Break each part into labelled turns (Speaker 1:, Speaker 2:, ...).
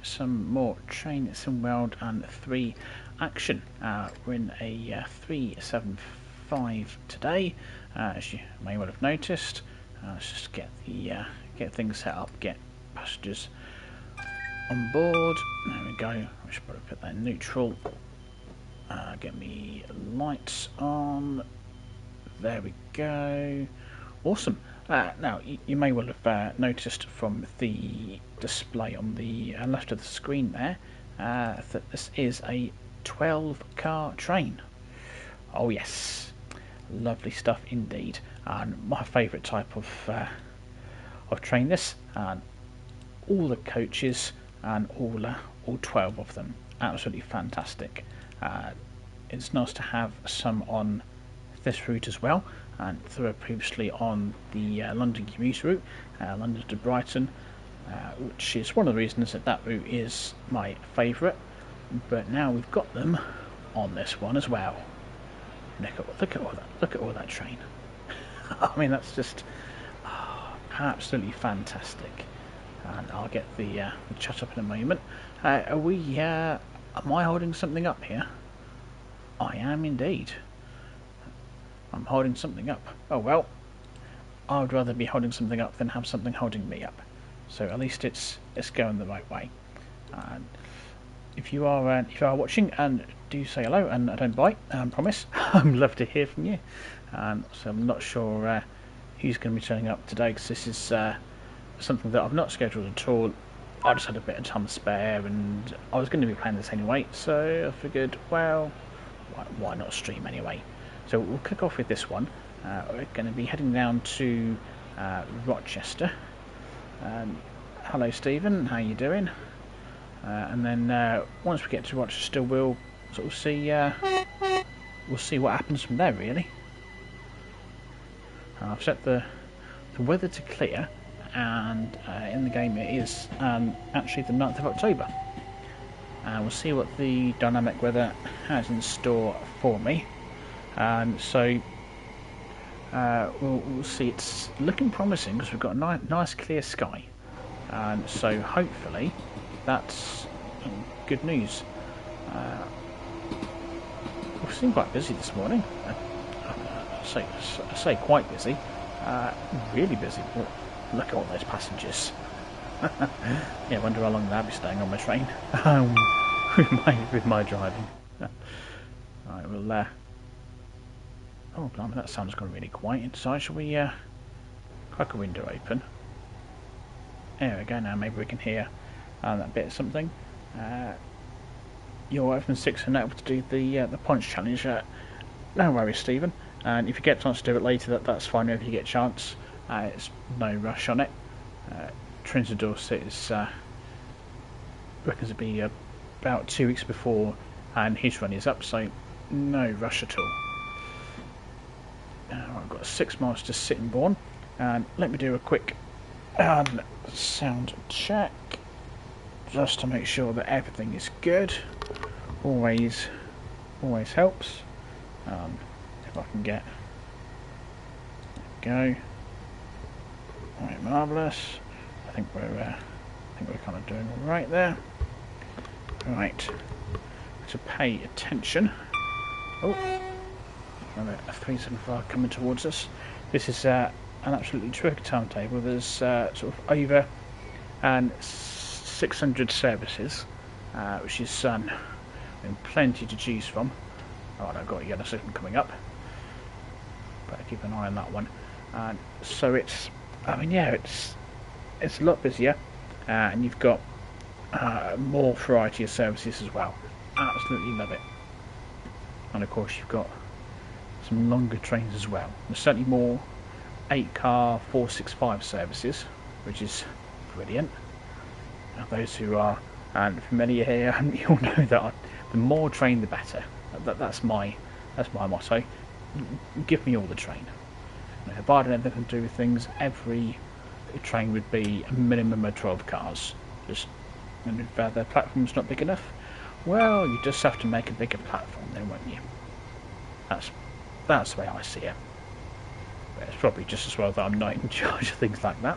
Speaker 1: Some more Train Sim World and 3 action. We're in a 375 today, as you may well have noticed. Let's just get get things set up, get passengers on board. There we go. I should probably put that in neutral. Get me lights on. There we go. Awesome. Now, you may well have noticed from the display on the left of the screen there that this is a 12-car train. Oh yes, lovely stuff indeed. And my favourite type of train this. And all the coaches and all 12 of them, absolutely fantastic. It's nice to have some on this route as well, and they were previously on the London commuter route, London to Brighton, which is one of the reasons that route is my favourite. But now we've got them on this one as well. Look at all that train. I mean, that's just absolutely fantastic. And I'll get the chat up in a moment. Am I holding something up here? I am indeed. I'm holding something up. Oh well, I would rather be holding something up than have something holding me up. So at least it's going the right way. And if you are watching, and do say hello, and I don't bite, promise. I'd love to hear from you. So I'm not sure who's going to be turning up today, because this is something that I've not scheduled at all. I just had a bit of time to spare, and I was going to be playing this anyway. So I figured, well, why not stream anyway? So we'll kick off with this one. We're going to be heading down to Rochester. Hello Stephen, how you doing? And then once we get to Rochester, we'll sort of see what happens from there. Really, I've set the weather to clear, and in the game it is actually the 9th of October. We'll see what the dynamic weather has in store for me. So we'll see. It's looking promising because we've got a nice clear sky, and so hopefully that's good news. We've been quite busy this morning. I say quite busy, really busy. Look at all those passengers. Yeah, I wonder how long they'll be staying on my train with my driving. Right, we'll. Oh, blimey, that sound's gone really quiet inside. Shall we crack a window open? There we go. Now maybe we can hear that bit of something. You're over 6 and able to do the punch challenge. No worries, Stephen. And if you get a chance to do it later, that's fine. If you get a chance, it's no rush on it. Trinity Dorset is reckons to be about 2 weeks before, and his run is up, so no rush at all. I've got 6 miles to Sittingbourne, and let me do a quick sound check just to make sure that everything is good. Always helps. If I can get, there we go. Right, marvellous. I think we're kind of doing all right there. Right, to pay attention. Oh. A 375 coming towards us. This is an absolutely terrific timetable. There's sort of over 600 services, which is plenty to choose from. Oh, I've got a yellow signal coming up. Better keep an eye on that one. So it's a lot busier, and you've got more variety of services as well. Absolutely love it. And of course you've got some longer trains as well. There's certainly more 8-car 465 services, which is brilliant. Now, those who are familiar here, you'll know that the more train the better. That's my motto. Give me all the train. If I had anything to do with things, every train would be a minimum of 12 cars. And if the platform's not big enough, well, you just have to make a bigger platform then, won't you? That's the way I see it. But it's probably just as well that I'm not in charge of things like that.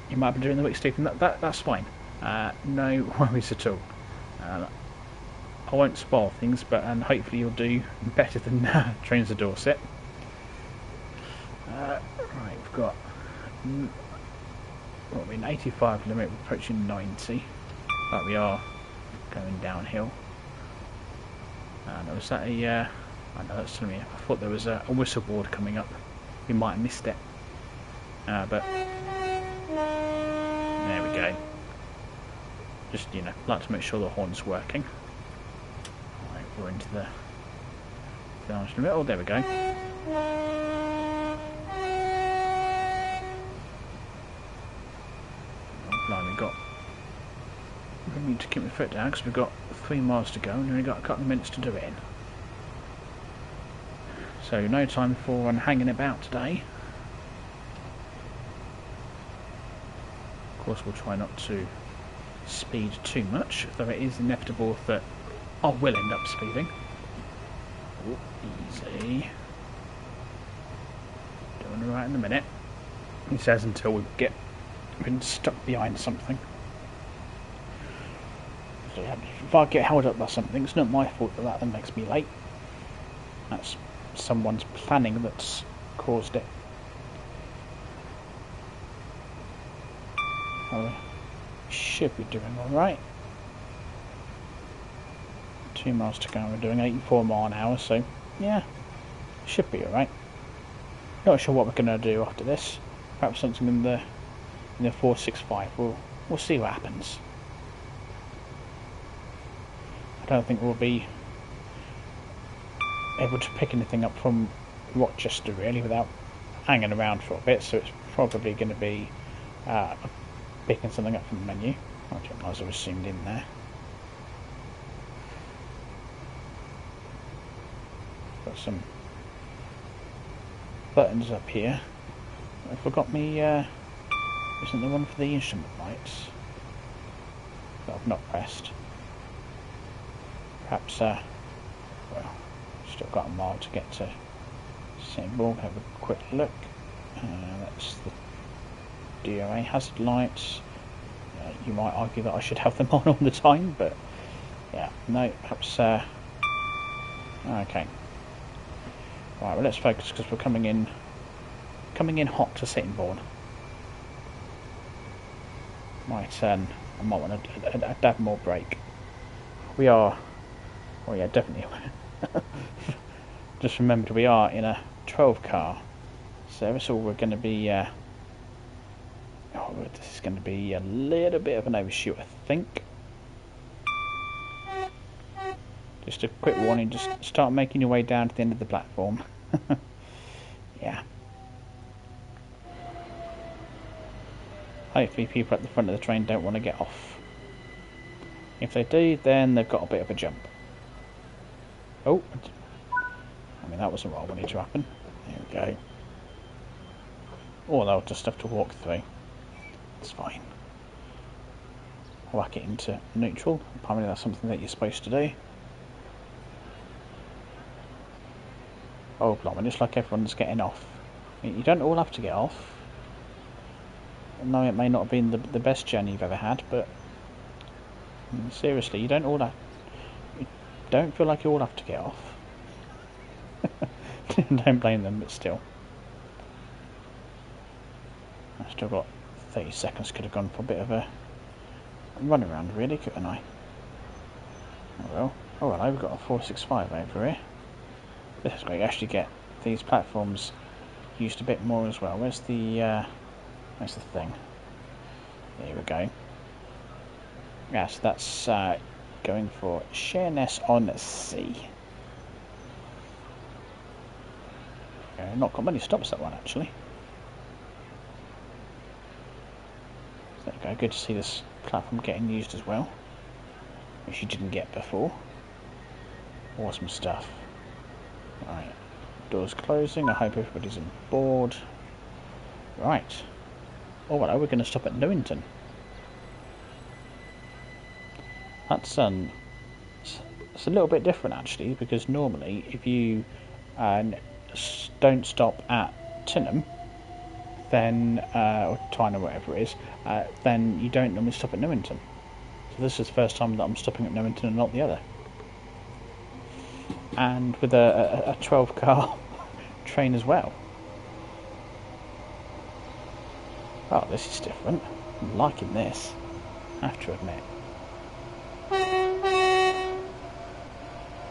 Speaker 1: You might be doing the week, Stephen. That's fine. no worries at all. I won't spoil things, but hopefully you'll do better than Trains to Dorset. Right, we've got what, we're in 85 limit, we're approaching 90, but we are going downhill. And was that a? I know that's telling me. I thought there was a whistle board coming up. We might have missed it, but there we go. Just like to make sure the horn's working. Right, we're into the large limit. Oh, there we go. We need to keep my foot down because we've got 3 miles to go and we've only got a couple of minutes to do it in. So no time for hanging about today. Of course we'll try not to speed too much, though it is inevitable that I will end up speeding. Oh, easy. Doing alright in a minute. He says until we get been stuck behind something. So if I get held up by something, it's not my fault that makes me late. That's someone's planning that's caused it. Oh, should be doing alright. 2 miles to go, we're doing 84 miles an hour, so yeah, should be alright. Not sure what we're going to do after this. Perhaps something in the 465. We'll see what happens. I don't think we'll be able to pick anything up from Rochester really without hanging around for a bit, so it's probably going to be picking something up from the menu. I didn't realise I was zoomed in there. Got some buttons up here. I forgot me, isn't there one for the instrument lights that I've not pressed? Perhaps, well, still got a mile to get to symbol. Have a quick look. That's the DOA hazard lights. You might argue that I should have them on all the time, but yeah, no, perhaps. Okay. Right, well, let's focus because we're coming in hot to Sittingbourne. I might want a dab more break. We are. Oh yeah, definitely. Just remembered we are in a 12 car service, so we're going to be. This is going to be a little bit of an overshoot, I think. Just a quick warning: just start making your way down to the end of the platform. Yeah. Hopefully, people at the front of the train don't want to get off. If they do, then they've got a bit of a jump. Oh, I mean that wasn't what I wanted to happen. There we go. Or they'll just have to walk through. It's fine. Whack it into neutral. Apparently that's something that you're supposed to do. Oh, blimey, it's like everyone's getting off. You don't all have to get off. No, it may not have been the best journey you've ever had, but seriously, you don't feel like you all have to get off. Don't blame them, but still. I've still got 30 seconds, could have gone for a bit of a run around really, couldn't I? Oh well. Oh well, we've got a 465 over here. This is great, you actually get these platforms used a bit more as well. Where's the thing? There we go. Yes, that's going for Sheerness on C. Not got many stops that one actually. There we go, good to see this platform getting used as well, which you didn't get before. Awesome stuff. Right, doors closing, I hope everybody's on board. Right. Oh well, we're going to stop at Newington. That's it's a little bit different actually, because normally if you don't stop at Tinham, then or Tyne or whatever it is, then you don't normally stop at Newington. This is the first time that I'm stopping at Newington and not the other. And with a 12 car train as well. Oh, this is different. I'm liking this, I have to admit.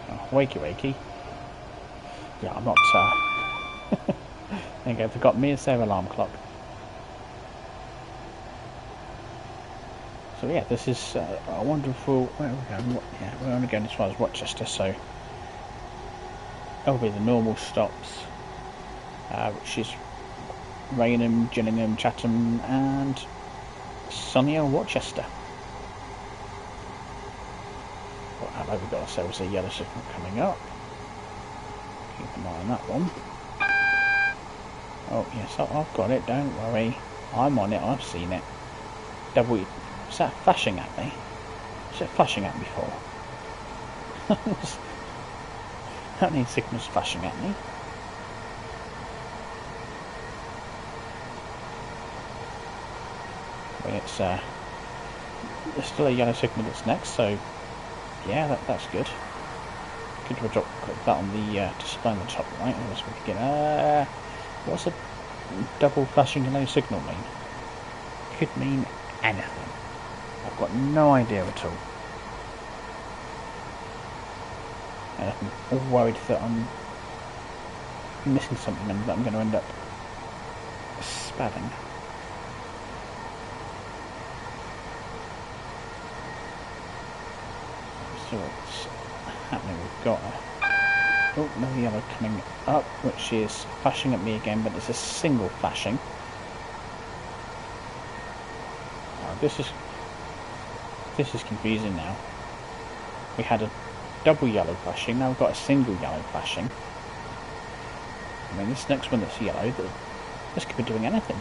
Speaker 1: Oh, wakey wakey. Yeah, I'm not... there you go, they've got me as their alarm clock. So yeah, this is a wonderful... Where are we going? Yeah, we're only going as far as Rochester, so... That'll be the normal stops, which is Raynham, Gillingham, Chatham and sunny old Rochester. Well, hello, we've got ourselves a yellow signal coming up. Keep an eye on that one. Oh yes, I've got it, don't worry. I'm on it, I've seen it. Double... Is that flashing at me? Was it flashing at me for? That needs signals flashing at me. But it's there's still a yellow signal that's next, so yeah, that's good. Could have dropped that on the display on the top right, unless we could get what's a double flashing yellow signal mean? Could mean anything. I've got no idea at all. And I'm all worried that I'm missing something and that I'm going to end up spadding. So what's happening? We've got another yellow coming up, which is flashing at me again, but it's a single flashing. Oh, this is confusing now. We had a double yellow flashing, now we've got a single yellow flashing. I mean, this next one that's yellow, this could be doing anything.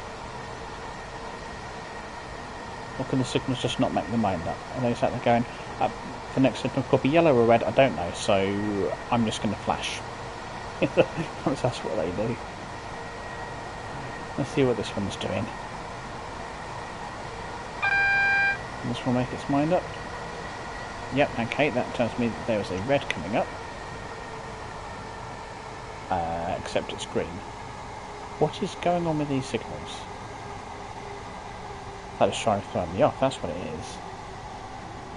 Speaker 1: Or can the signals just not make their mind up? Are they sat there going, the next signal could be yellow or red, I don't know, so I'm just going to flash. That's what they do. Let's see what this one's doing. Can this one make its mind up? Yep, okay, that tells me that there was a red coming up. Except it's green. What is going on with these signals? That is trying to throw me off, that's what it is.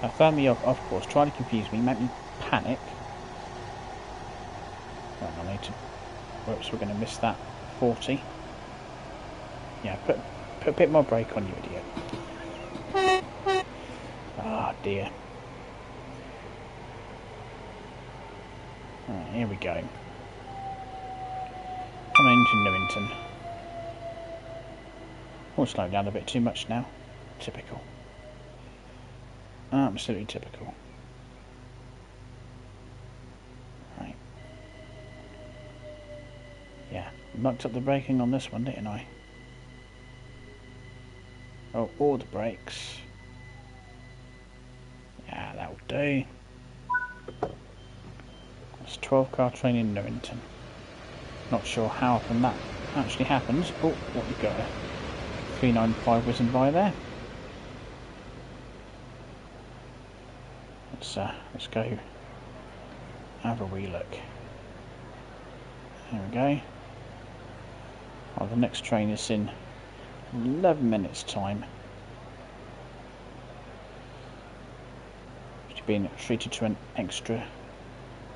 Speaker 1: Now, throw me off, of course, trying to confuse me, make me panic. Right, I need to... Whoops, we're going to miss that 40. Yeah, put a bit more brake on, you idiot. Ah, dear. Right, here we go. Coming into Newington. Oh, slowing down a bit too much now. Typical. Absolutely typical. Right. Yeah, mucked up the braking on this one, didn't I? Oh, all the brakes. Yeah, that'll do. It's 12 car train in Newington. Not sure how often that actually happens. Oh, what we got? A 395 whizzing by there. Let's go have a wee look. There we go. Oh, the next train is in 11 minutes time. It's been treated to an extra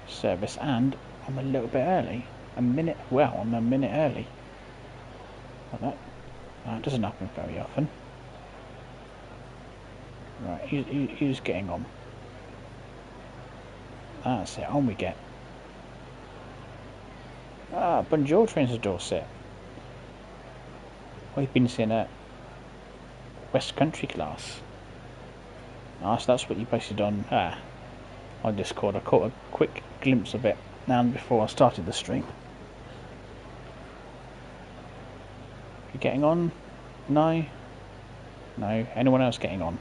Speaker 1: service, and I'm a little bit early. I'm a minute early. Like that doesn't happen very often. Right, who's getting on? That's it, on we get. Bonjour trains to Dorset. We've been seeing a West Country class. Nice, that's what you posted on Discord. I caught a quick glimpse of it now before I started the stream. You getting on? No? No? Anyone else getting on?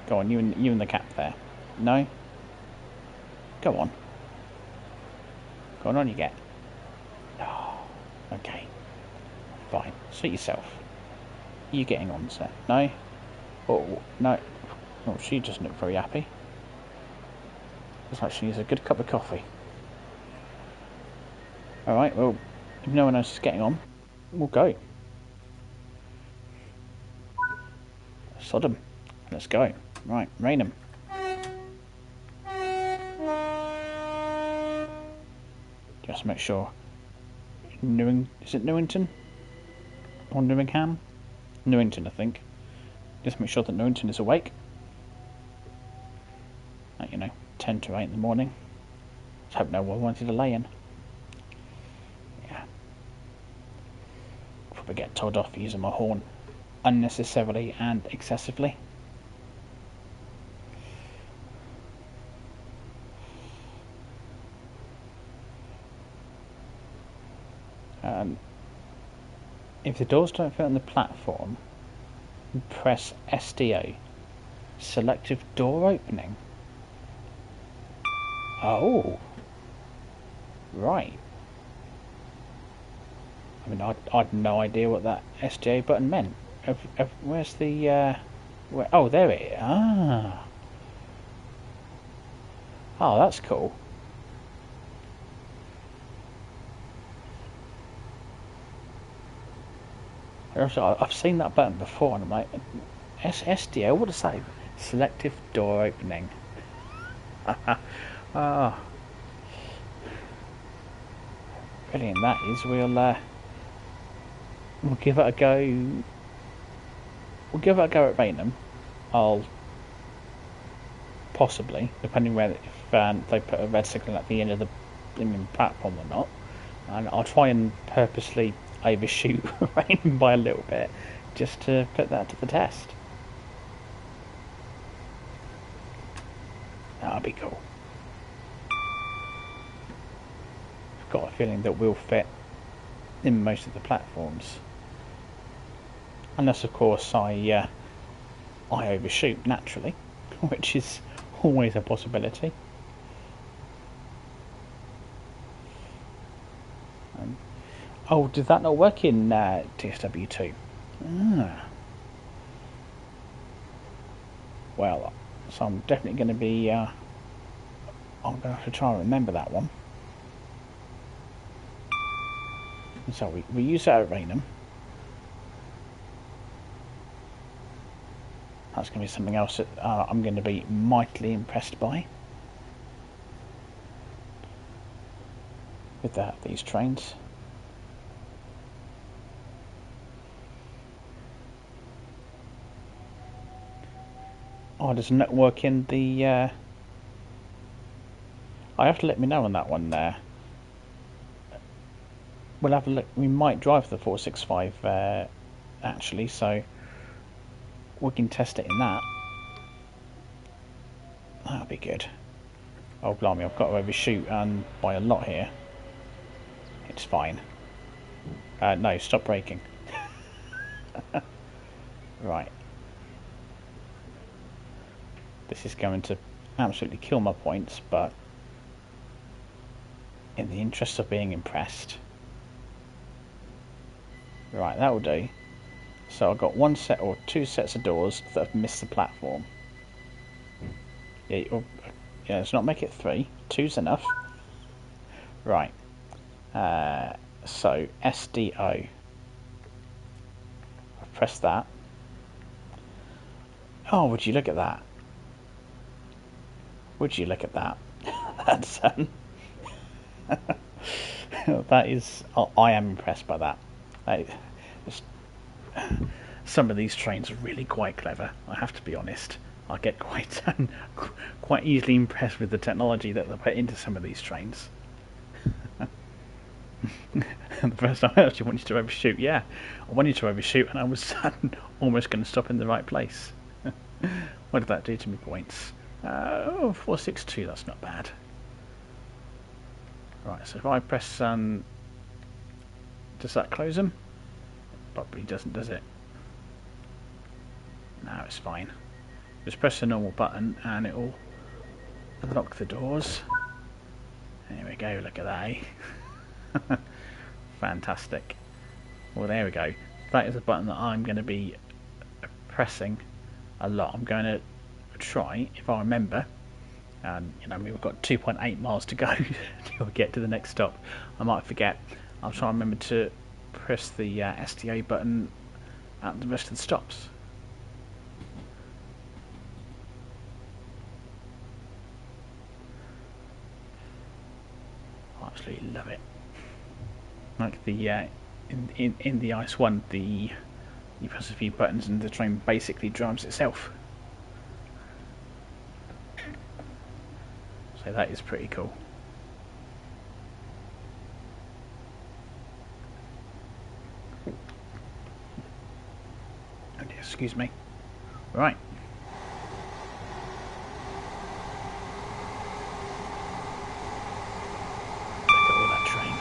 Speaker 1: Go on, you and the cap there. No? Go on. Go on you get. Oh, okay. Fine. Suit yourself. You getting on, sir? No? Oh, no. Oh, she doesn't look very happy. Looks like she needs a good cup of coffee. Alright, well, if no one else is getting on, we'll go. Sod 'em. Let's go. Right, rain 'em. Just make sure. Is it Newington? Or Newingham? Newington, I think. Just make sure that Newington is awake. At, 10 to 8 in the morning. Let's hope no one wanted to lay in. Yeah. Probably get told off for using my horn unnecessarily and excessively. If the doors don't fit on the platform, press SDO. Selective door opening. Oh. Right. I mean, I'd no idea what that SDO button meant. Where's the... oh, there it is. Ah. Oh, that's cool. I've seen that button before, and I'm like, SDO, what does that say? Selective door opening. Ah, brilliant that is. We'll give it a go. We'll give it a go at Rainham. I'll possibly, depending whether if they put a red signal at the end of the platform or not, and I'll try and purposely overshoot Rainham by a little bit, just to put that to the test. That'll be cool. I've got a feeling that we'll fit in most of the platforms, unless of course I overshoot naturally, which is always a possibility. Oh, did that not work in TSW2? Ah. Well, so I'm definitely going to be... I'm going to have to try and remember that one. So we use that at Rainham. That's going to be something else that I'm going to be mightily impressed by. With these trains. Oh, does it work in the... I have to let me know on that one there. We'll have a look. We might drive the 465 actually, so we can test it in that. That'll be good. Oh blimey, I've got to overshoot by a lot here. It's fine. No, stop braking. Right. This is going to absolutely kill my points, but in the interest of being impressed. Right, that will do. So I've got one set or two sets of doors that have missed the platform. Yeah, let's not make it three. Two's enough. Right. So SDO. I've pressed that. Oh, would you look at that? Would you look at that? That's that is. I am impressed by that. Some of these trains are really quite clever. I have to be honest. I get quite easily impressed with the technology that they put into some of these trains. The first time I actually wanted to overshoot, I wanted to overshoot, and I was almost going to stop in the right place. What did that do to me points? 462, that's not bad. Right, so if I press, does that close them? Probably doesn't, does it? No, it's fine. Just press the normal button and it'll lock the doors. There we go, look at that, eh? Fantastic. Well, there we go. That is a button that I'm going to be pressing a lot. I'm going to try, if I remember, and you know, we've got 2.8 miles to go till we get to the next stop. I might forget. I'll try and remember to press the STA button at the rest of the stops. I absolutely love it. Like the in the Ice one, you press a few buttons and the train basically drives itself. So that is pretty cool. Oh dear, excuse me. Right. Look at all that train.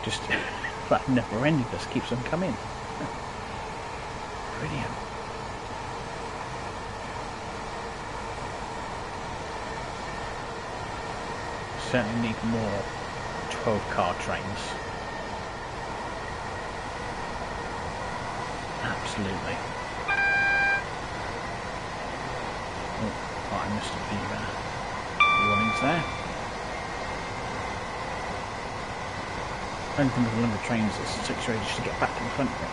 Speaker 1: Just that never ending, just keeps on coming. Brilliant. Certainly need more 12-car trains. Absolutely. Oh, I missed a few warnings there. Only thing with the longer trains is it takes you ages to get back to the front bit.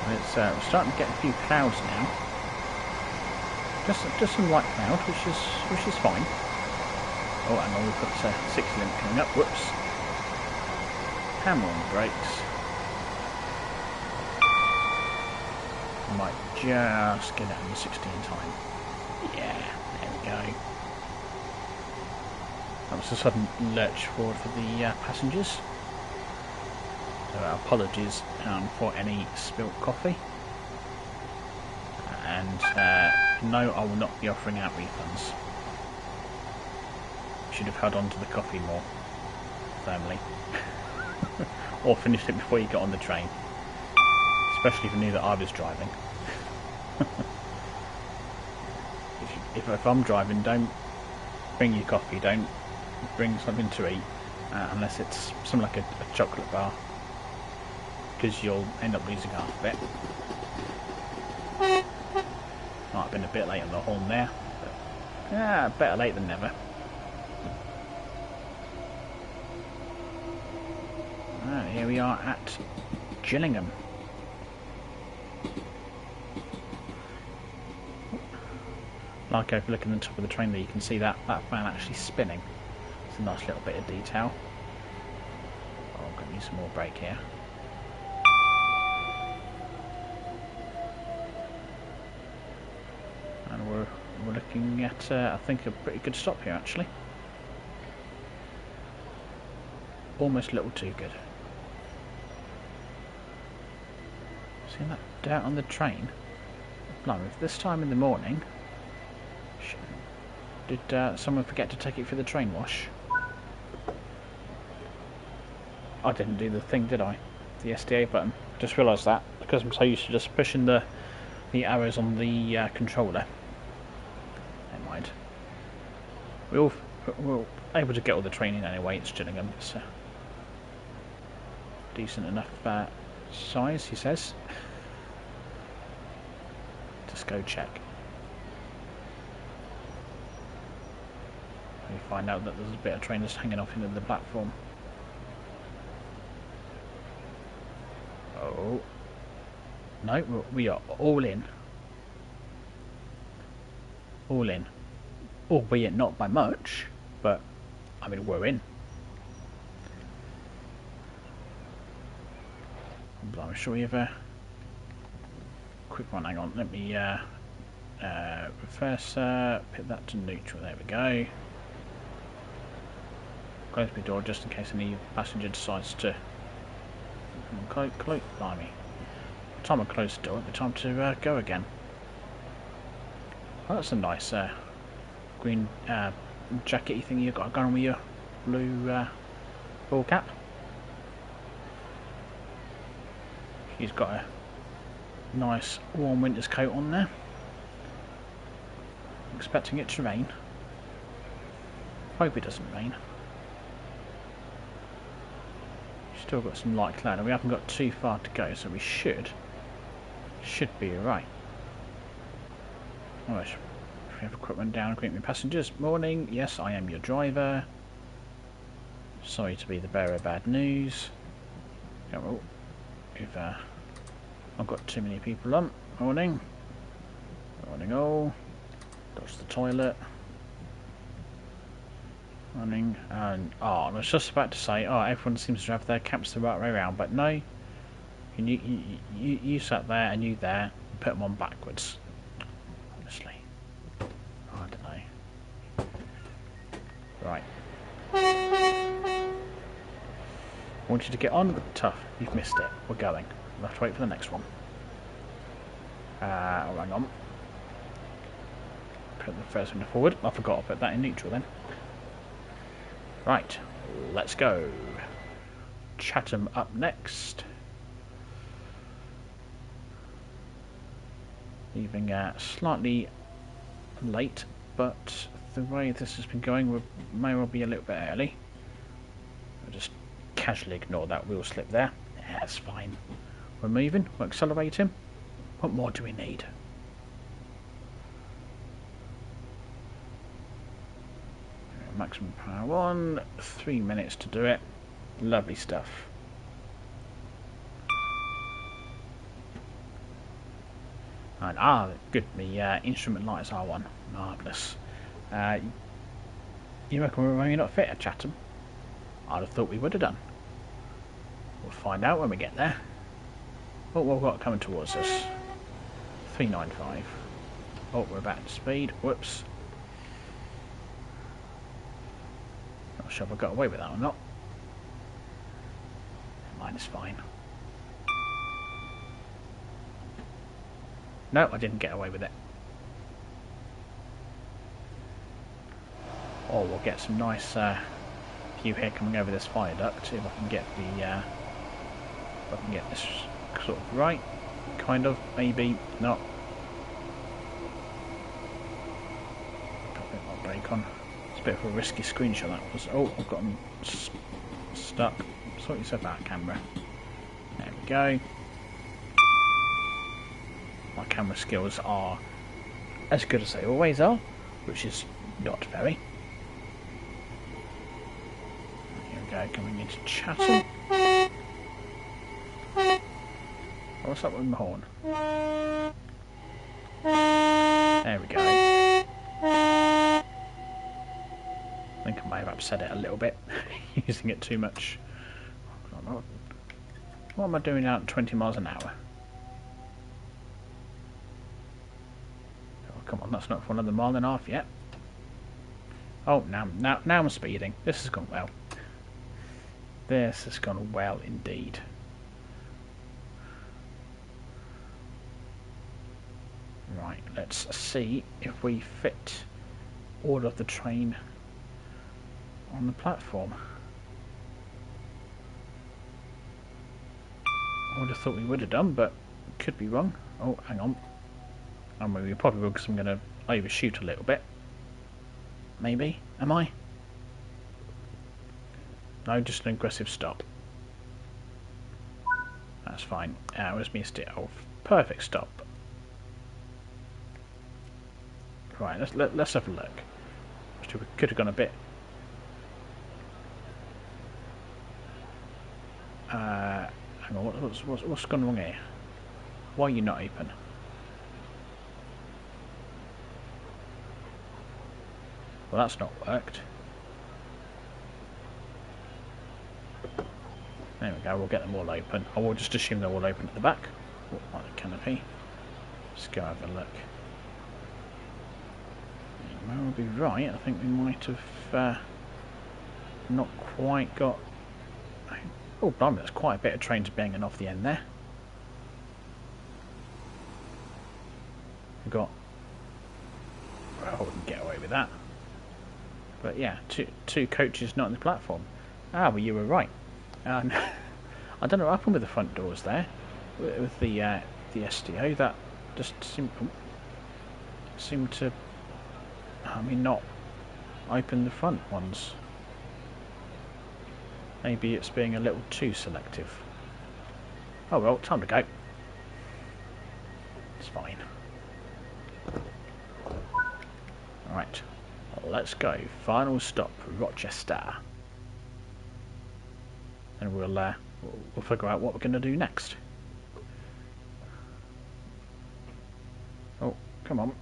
Speaker 1: We're starting to get a few clouds now. Just some light cloud, which is fine. Oh, hang on, we've got 60 limit coming up. Whoops. Hammer on the brakes. I might just get it under 60 in time. Yeah, there we go. That was a sudden lurch forward for the passengers. So apologies for any spilt coffee. And no, I will not be offering out refunds. Should have held on to the coffee more firmly. Or finished it before you got on the train. Especially if you knew that I was driving. If I'm driving, don't bring your coffee, don't bring something to eat, unless it's something like a chocolate bar, because you'll end up losing half of it. Might have been a bit late on the horn there, but yeah, better late than never. Here we are at Gillingham. Like if you look at the top of the train there, you can see that fan actually spinning. It's a nice little bit of detail. Oh, I'm going to need some more brake here. And we're looking at, I think, a pretty good stop here actually. Almost a little too good. Seeing that dirt on the train? Blimey, if this time in the morning. Did someone forget to take it for the train wash? I didn't do the thing, did I? The SDA button. Just realised that because I'm so used to just pushing the arrows on the controller. Never mind. We're able to get all the training anyway. It's Gillingham. It's a decent enough size, he says. Just go check. We find out that there's a bit of trainers hanging off into the platform. Oh. No, we are all in. All in. Albeit not by much, but I mean, we're in. I'm sure we have a quick one. Hang on, let me first put that to neutral. There we go. Close my door just in case any passenger decides to close. Blimey. By the time I close the door, it'll be time to go again. Oh, that's a nice green jackety thing you've got going with your blue ball cap. She's got a nice warm winter's coat on there. Expecting it to rain. Hope it doesn't rain. Still got some light cloud, and we haven't got too far to go, so we should be alright. Oh, should we have a quick run down, greet me passengers. Morning, yes, I am your driver. Sorry to be the bearer of bad news. Oh, I've got too many people on. Morning. Morning all. Dodge the toilet. Morning. And I was just about to say, everyone seems to have their caps the right way around, but no. You sat there and you there, and put them on backwards. Honestly. I don't know. Right. I want you to get on, but tough. You've missed it. We're going. We'll have to wait for the next one. Hang on. Put the first one forward. I forgot to put that in neutral then. Right, let's go. Chatham up next. Leaving slightly late, but the way this has been going, we may well be a little bit early. I'll just casually ignore that wheel slip there. Yeah, that's fine. We're moving, we're accelerating. What more do we need? Maximum power on, 3 minutes to do it. Lovely stuff. And good, the instrument lights are on. Marvellous. You reckon we're maybe not fit at Chatham? I'd have thought we would have done. We'll find out when we get there. What we've got coming towards us. 395. Oh, we're about to speed. Whoops. Not sure if I got away with that or not. Mine is fine. No, I didn't get away with it. Oh, we'll get some nice view here coming over this viaduct. If I can get this sort of right, kind of, maybe not. Got a bit more brake on. It's a bit of a risky screenshot that was. Oh, I've got them stuck. Sort yourself out, camera. There we go. My camera skills are as good as they always are, which is not very. Here we go, coming into Chatham. What's up with my horn? There we go. I think I may have upset it a little bit, using it too much. What am I doing out at 20 miles an hour? Oh, come on, that's not for another mile and a half yet. Oh, now I'm speeding. This has gone well. This has gone well indeed. Right, let's see if we fit all of the train on the platform. I would have thought we would have done, but could be wrong. Oh, hang on. I mean, we probably will, because I'm going to overshoot a little bit. Maybe. Am I? No, just an aggressive stop. That's fine. I was missed it off. Perfect stop. Right, let's have a look. We could have gone a bit. Hang on, what's gone wrong here? Why are you not open? Well, that's not worked. There we go, we'll get them all open. I will just assume they're all open at the back. Like the canopy. Let's go have a look. You may well be right. I think we might have not quite got... Oh, blimey, there's quite a bit of trains banging off the end there. We've got... Well, I wouldn't get away with that. But yeah, two coaches not on the platform. Ah, well, you were right. I don't know what happened with the front doors there. With the SDO, that just seemed to... I mean, not open the front ones. Maybe it's being a little too selective. Oh well, time to go. It's fine. Right, let's go. Final stop, Rochester. And we'll figure out what we're going to do next. Oh, come on.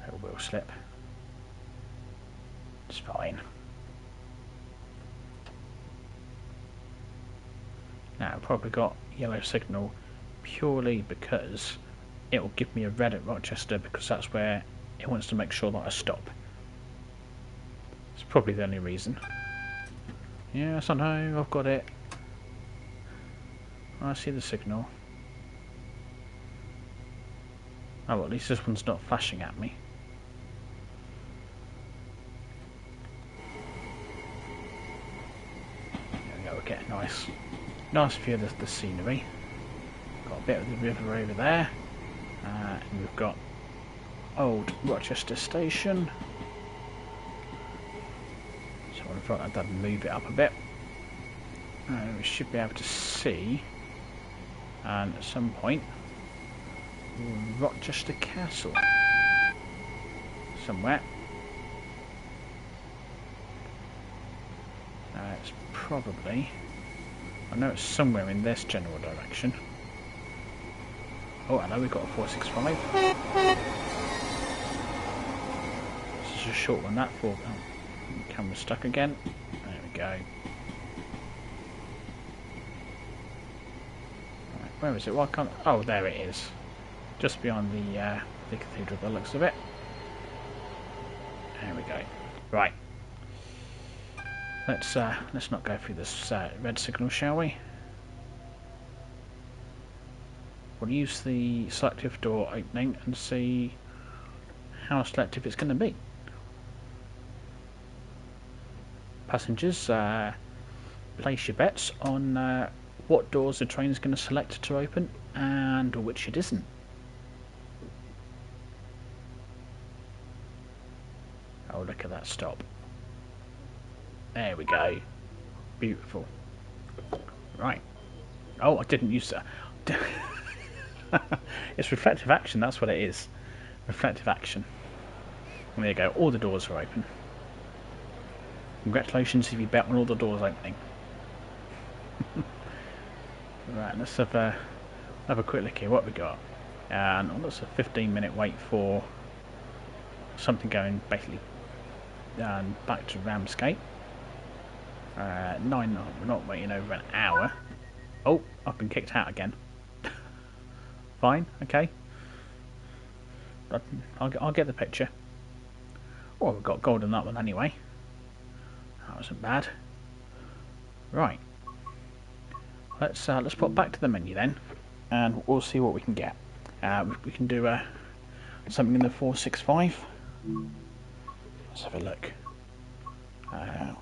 Speaker 1: It will slip. It's fine. Now, I've probably got yellow signal purely because it will give me a red at Rochester, because that's where it wants to make sure that I stop. It's probably the only reason. Yes, I know, I've got it. I see the signal. Oh, well, at least this one's not flashing at me. There we go, we're getting nice view of the scenery. Got a bit of the river over there. And we've got old Rochester Station. So I thought I'd move it up a bit. We should be able to see, and at some point, Rochester Castle somewhere. It's probably, I know it's somewhere in this general direction. Oh, hello, we've got a 465. This is a short one, that for. Oh, camera's stuck again. There we go. Right, where is it? Why can't? Oh, there it is. Just beyond the cathedral, by the looks of it. There we go. Right. Let's not go through this red signal, shall we? We'll use the selective door opening and see how selective it's going to be. Passengers, place your bets on what doors the train is going to select to open and which it isn't. Oh, look at that stop. There we go. Beautiful. Right. Oh, I didn't use that. It's reflective action, that's what it is. Reflective action. And there you go, all the doors are open. Congratulations if you bet on all the doors opening. Right, let's have a quick look here, what we got. And that's a 15-minute wait for something going basically back to Ramsgate. We're not waiting over an hour. Oh, I've been kicked out again. Fine, okay. I'll get the picture. Oh, we've got gold on that one anyway. That wasn't bad. Right. Let's pop back to the menu then, and we'll see what we can get. We can do something in the 465. Let's have a look. That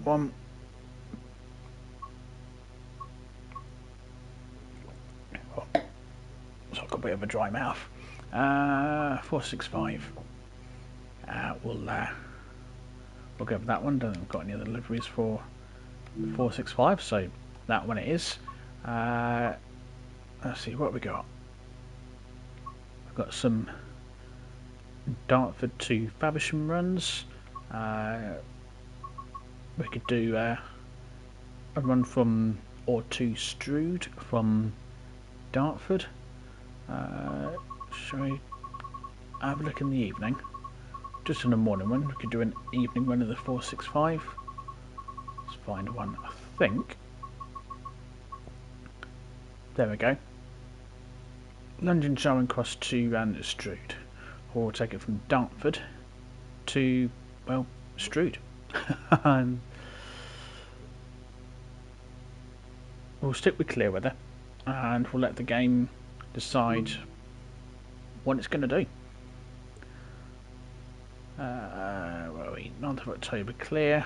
Speaker 1: one. So I've got a bit of a dry mouth. 465. We'll go with that one. Don't think we've got any other deliveries for 465, so that one it is. Let's see what we got. We've got some Dartford to Faversham runs. We could do a run from or to Strood from Dartford. Shall we have a look in the evening? Just in the morning one. We could do an evening run of the 465. Let's find one, I think. There we go. London Charing Cross to Strood. Or we'll take it from Dartford to, well, Strood. We'll stick with clear weather and we'll let the game decide what it's going to do. Where are we? 9th of October clear.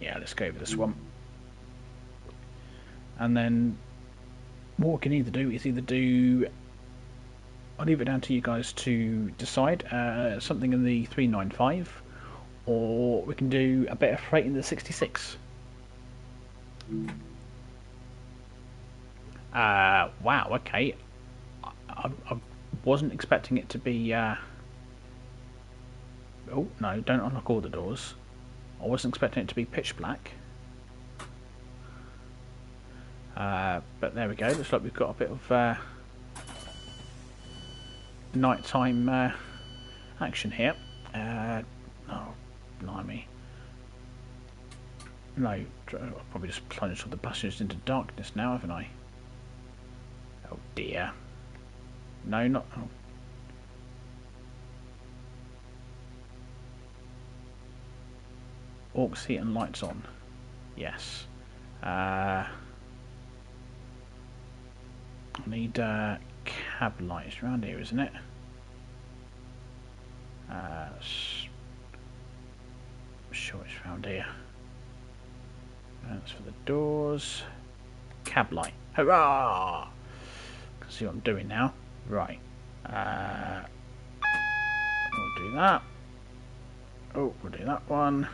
Speaker 1: Yeah, let's go with this one. And then what we can either do is I'll leave it down to you guys to decide. Something in the 395, or we can do a bit of freight in the 66. Wow, okay. I wasn't expecting it to be... Oh, no, don't unlock all the doors. I wasn't expecting it to be pitch black. But there we go, looks like we've got a bit of nighttime action here. Oh, blimey. No, I've probably just plunged all the passengers into darkness now, haven't I? Oh dear. No, not... Oh. Aux heat and lights on. Yes. I need cab lights around here, isn't it? Sure it's around here. That's for the doors. Cab light. Hurrah! Can see what I'm doing now. Right. We'll do that. Oh, we'll do that one.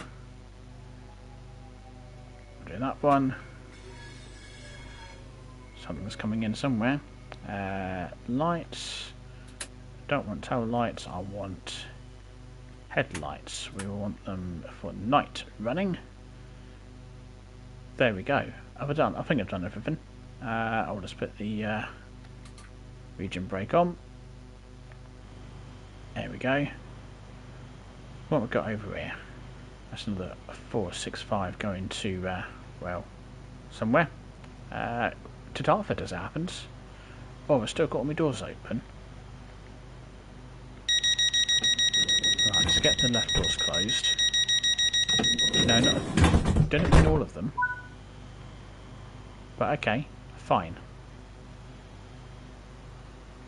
Speaker 1: We'll do that one. Something's coming in somewhere. Lights. Don't want tail lights. I want headlights. We want them for night running. There we go. Have I done? I think I've done everything. I'll just put the region brake on. There we go. What we've got over here? That's another 465 going to well, somewhere. To Dartford as it happens. Oh, I've still got all my doors open. Right, let's get the left doors closed. No, didn't mean all of them. But okay, fine.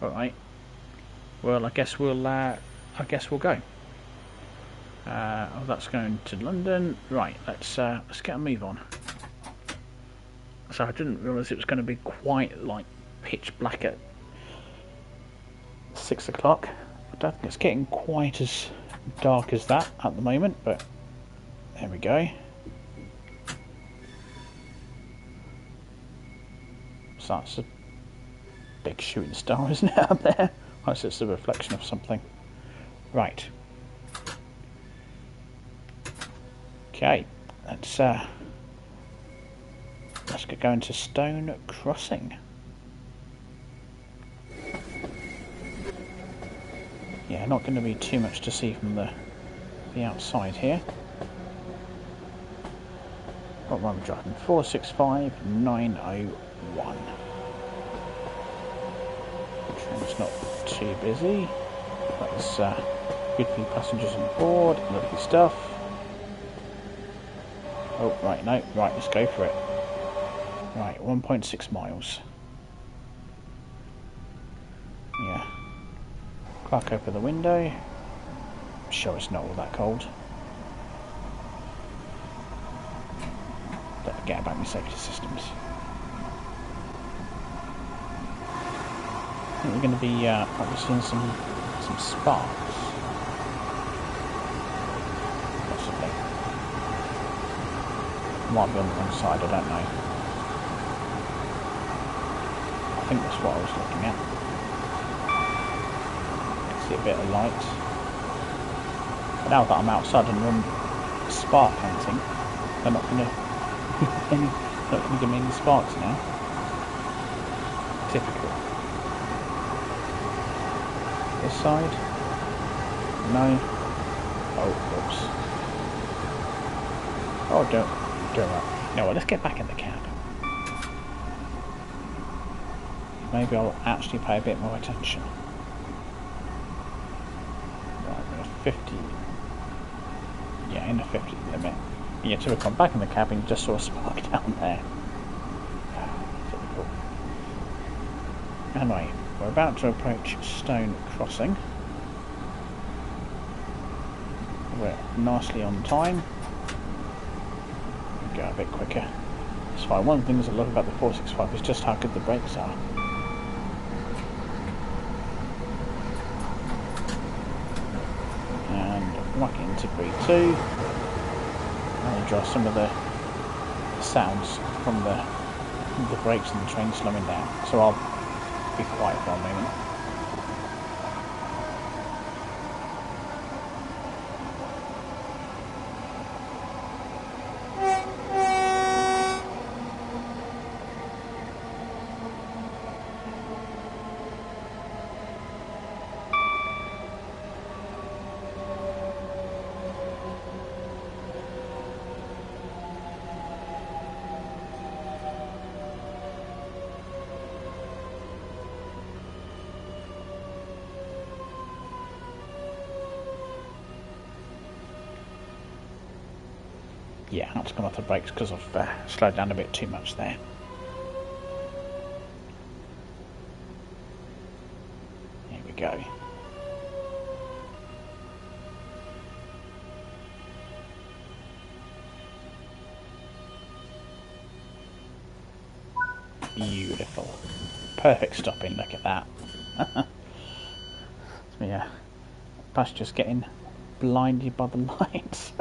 Speaker 1: Alright. Well, I guess we'll go. Oh, that's going to London. Right, let's get a move on. So I didn't realise it was going to be quite like pitch black at 6 o'clock. I don't think it's getting quite as dark as that at the moment, but there we go. So that's a big shooting star, isn't it, up there? Oh, it's just a reflection of something. Right. Okay, let's get going to Stone Crossing. Yeah, not going to be too much to see from the outside here. What am I driving? 465901. Train's not too busy. That's good few passengers on board. Lovely stuff. Oh, right, no, right, let's go for it. Right, 1.6 miles. Yeah. Crack open the window. I'm sure it's not all that cold. Don't forget about my safety systems. I think we're going to be probably seeing some sparks. Possibly. Might be on the wrong side, I don't know. I think that's what I was looking at. See a bit of light. But now that I'm outside and I'm spark hunting, they're not going to give me any sparks now. Typical. This side? No. Oh, oops. Oh, don't that. No, well, let's get back in the cab. Maybe I'll actually pay a bit more attention. Right, we're at 50. Yeah, in the 50 limit. Yeah, so we've come back in the cab and just saw a spark down there. Typical. Anyway, we're about to approach Stone Crossing. We're nicely on time. Go a bit quicker. It's fine. One of the things I love about the 465 is just how good the brakes are. whack it into B2, and enjoy some of the sounds from the brakes and the train slowing down. So I'll be quiet for a moment. Yeah, I had to come off the brakes because I've slowed down a bit too much there. Here we go. Beautiful. Perfect stopping, look at that. Yeah, plus just getting blinded by the lights.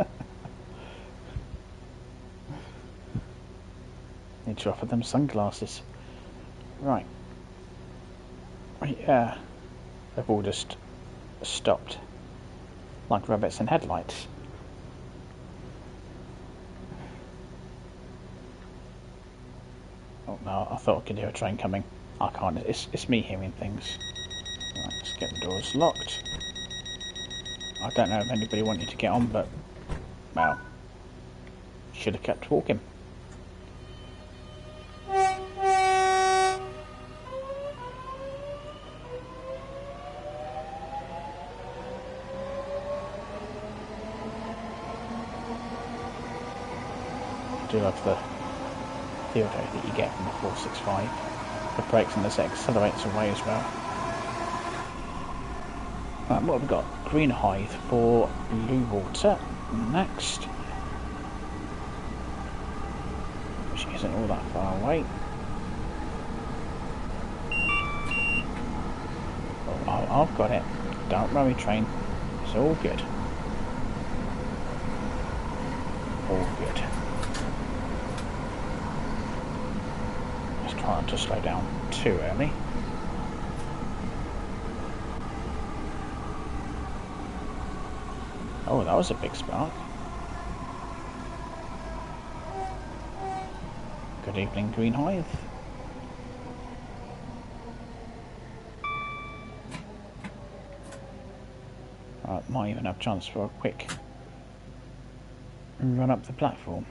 Speaker 1: Need to offer them sunglasses. Right. They've all just stopped like rabbits in headlights. Oh no, I thought I could hear a train coming. I can't, it's me hearing things. Right, let's get the doors locked. I don't know if anybody wanted to get on, but, well, should have kept walking. I do love the feel that you get from the 465. The brakes and this accelerates away as well. Right, what have we got? Green Hythe for Blue Water next. Which isn't all that far away. Oh, I've got it. Don't worry, train. It's all good. All good. Try not to slow down too early. Oh, that was a big spark. Good evening, Green Hythe. Right, might even have a chance for a quick run up the platform.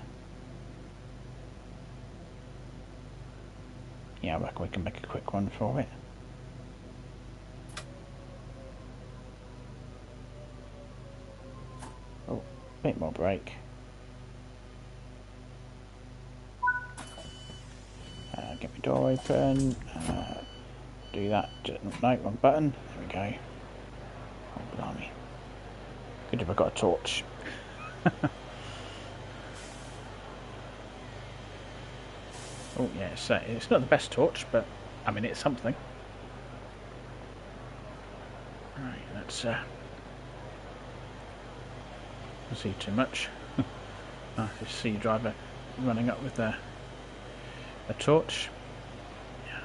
Speaker 1: Yeah, I reckon we can make a quick run for it. Oh, bit more brake. Get my door open. Do that. No, wrong button. There we go. Oh, blimey. Good if I got a torch. Oh yeah, it's not the best torch, but I mean it's something. Right, let's see too much. I just see your driver running up with a torch. Yeah,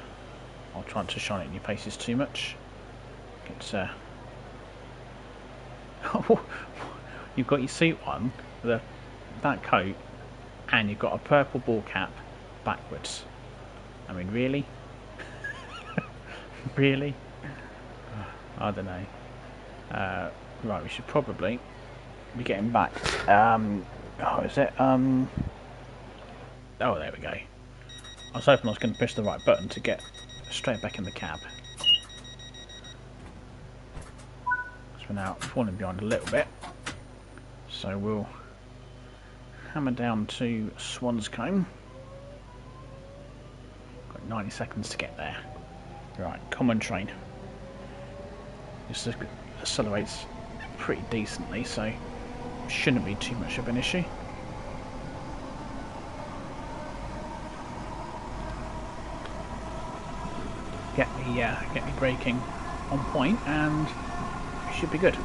Speaker 1: I'll try not to shine it in your faces too much. It's you've got your suit on, that coat, and you've got a purple ball cap backwards. I mean, really? Really? I don't know. Right, we should probably be getting back. Oh, is it? Oh, there we go. I was hoping I was going to push the right button to get straight back in the cab. So we're now falling behind a little bit. So we'll hammer down to Swanscombe. 90 seconds to get there. Right, common train. This accelerates pretty decently, so shouldn't be too much of an issue. Get me braking on point, and it should be good.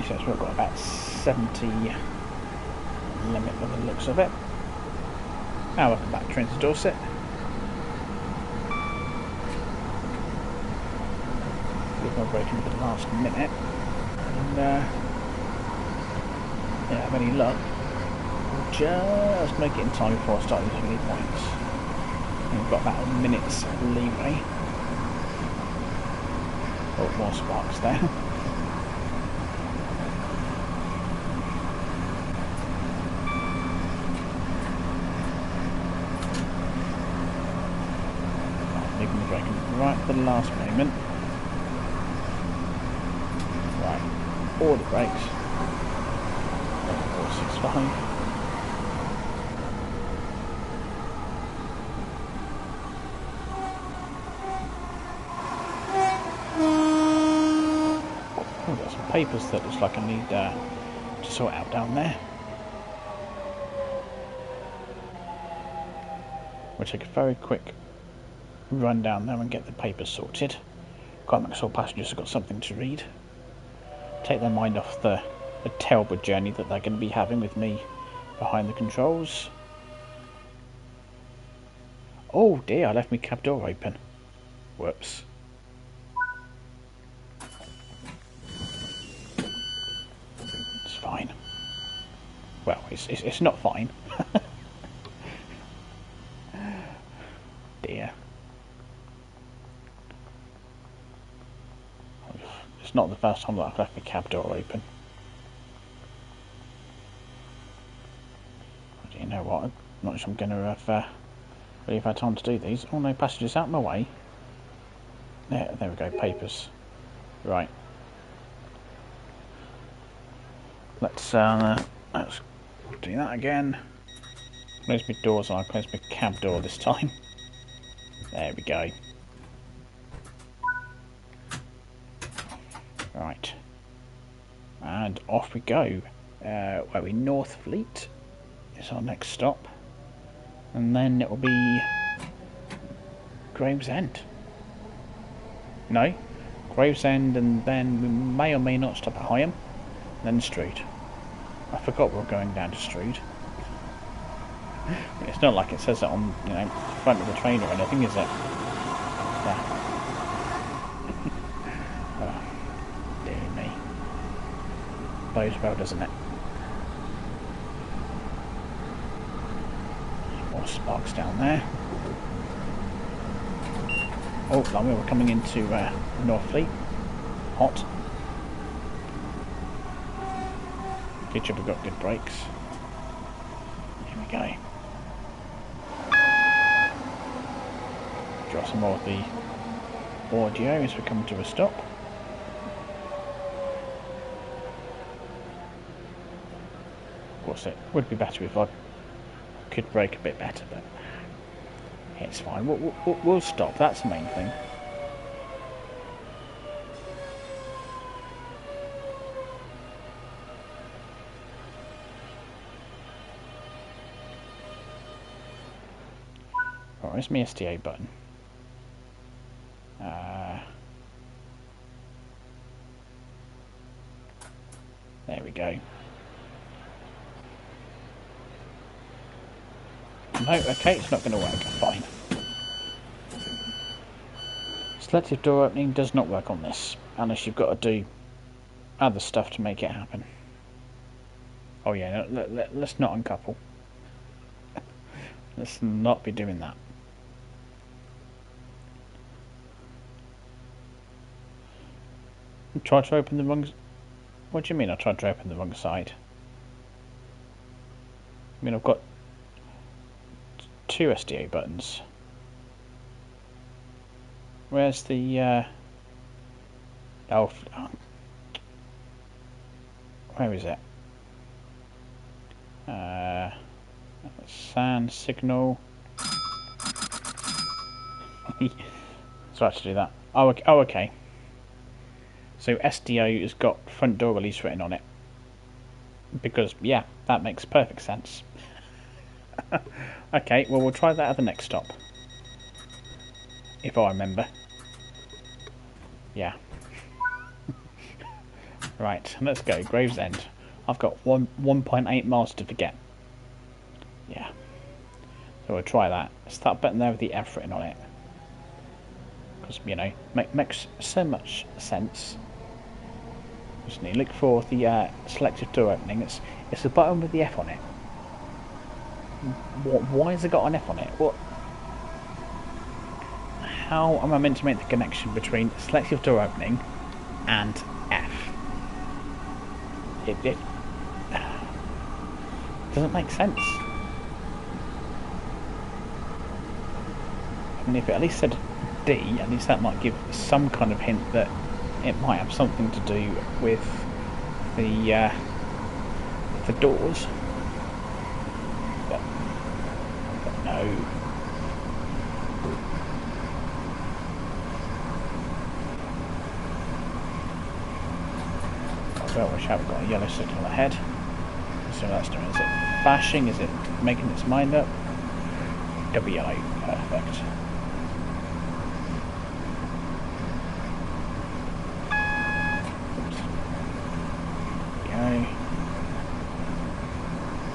Speaker 1: says we've got about 70 limit by the looks of it. Now welcome back to Dorset. Give my break in for the last minute, and yeah, have any luck, we'll just make it in time before I start using any points. And we've got about a minute's leeway. Oh, more sparks there. Leaving the brake right at the last moment. Right, all the brakes. 465. I've got some papers that looks like I need to sort out down there. We'll take a very quick run down there and get the papers sorted. Quite make sure passengers have got something to read. Take their mind off the terrible journey that they're going to be having with me behind the controls. Oh dear, I left my cab door open. Whoops. It's fine. Well, it's not fine. Dear. It's not the first time that I've left my cab door open. Do you know what? I'm not sure I'm going to have really had time to do these. Oh no, passengers out of my way. There we go, papers. Right. Let's do that again. Close my doors and I'll close my cab door this time. There we go. Right. And off we go. Where are we? North Fleet is our next stop. And then it will be Gravesend. No, Gravesend, and then we may or may not stop at Higham, then Strood. I forgot we were going down to Strood. It's not like it says it on, you know, the front of the train or anything, is it? Yeah. Oh, dear me. Bodes well, doesn't it? More sparks down there. Oh, blimey, we're coming into North Fleet. Hot. Good job we've got good brakes. Here we go. Draw some more of the audio as we come to a stop. Of course, it would be better if I could brake a bit better, but it's fine. We'll stop. That's the main thing. Right, where's my STA button? There we go. No, okay, it's not going to work. Fine. Selective door opening does not work on this, unless you've got to do other stuff to make it happen. Oh yeah, let's not uncouple. Let's not be doing that. Try to open the wrong... What do you mean I tried to open the wrong side? I mean, I've got two SDA buttons. Where's the oh, where is it? Sand signal. So I have to do that. Oh, okay. So SDO has got front door release written on it. Because, yeah, that makes perfect sense. Okay, well, we'll try that at the next stop. If I remember. Yeah. Right, let's go. Gravesend. I've got 1.8 miles to forget. Yeah. So we'll try that. It's that button there with the F written on it. Because, you know, makes so much sense. Just need to look for the selective door opening. It's the button with the F on it. Why has it got an F on it? What? How am I meant to make the connection between selective door opening and F? It doesn't make sense. I mean, if it at least said D, at least that might give some kind of hint that it might have something to do with the doors. But no. I wish I haven't got a yellow signal ahead. So that's doing. Is it flashing? Is it making its mind up? Double yellow. Perfect.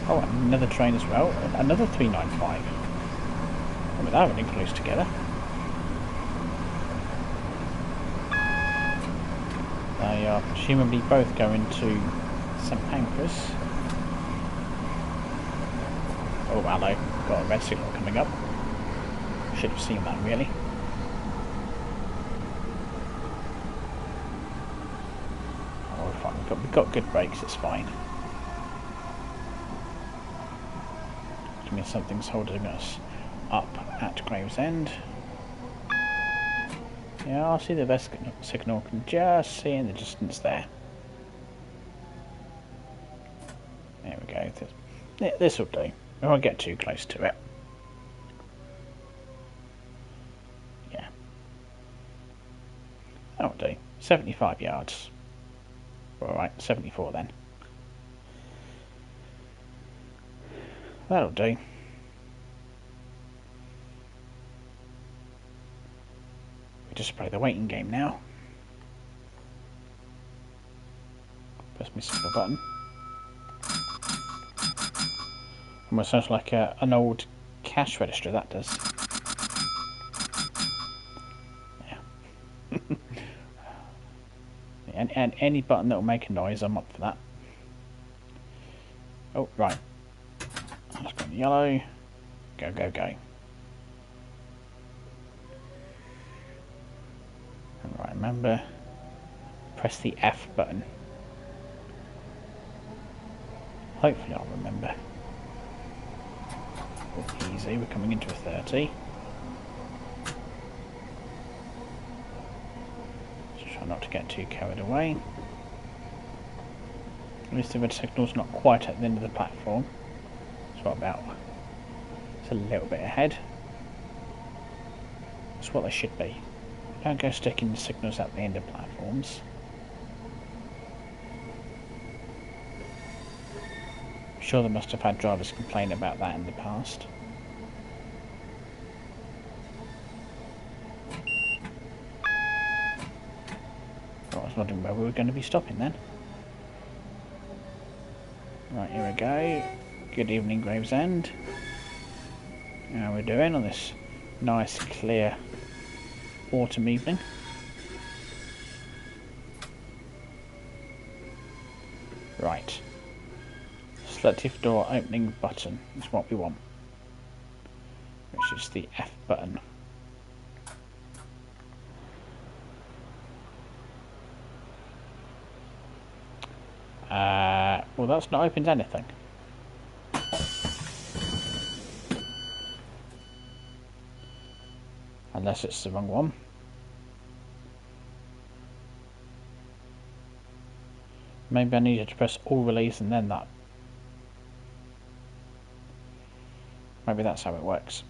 Speaker 1: Oh, another train as well. Another 395. Oh, they're running close together. They are presumably both going to St Pancras. Oh, hello. Got a red signal coming up. Should have seen that, really. Oh, we're fine. We've got good brakes, it's fine. Which means something's holding us up at Gravesend. Yeah, I'll see the best signal. Can just see in the distance there. There we go. This will do. I won't get too close to it. Yeah. That'll do. 75 yards. Alright, 74 then. That'll do. We just play the waiting game now. Press my silver button. Almost sounds like an old cash register, that does. Yeah. and any button that will make a noise, I'm up for that. Oh, right. Let's go yellow. Go, go, go. Right, remember, press the F button. Hopefully I'll remember. Oh, easy, we're coming into a 30. Just try not to get too carried away. At least the red signal's not quite at the end of the platform. It's what about? It's a little bit ahead. That's what they should be. Don't go sticking the signals at the end of platforms. I'm sure they must have had drivers complain about that in the past. I was wondering where we were going to be stopping then. Right, here we go. Good evening, Gravesend. How are we doing on this nice, clear autumn evening? Right. Selective door opening button is what we want, which is the F button. Well, that's not opened anything. Unless it's the wrong one. Maybe I needed to press all relays and then that. Maybe that's how it works.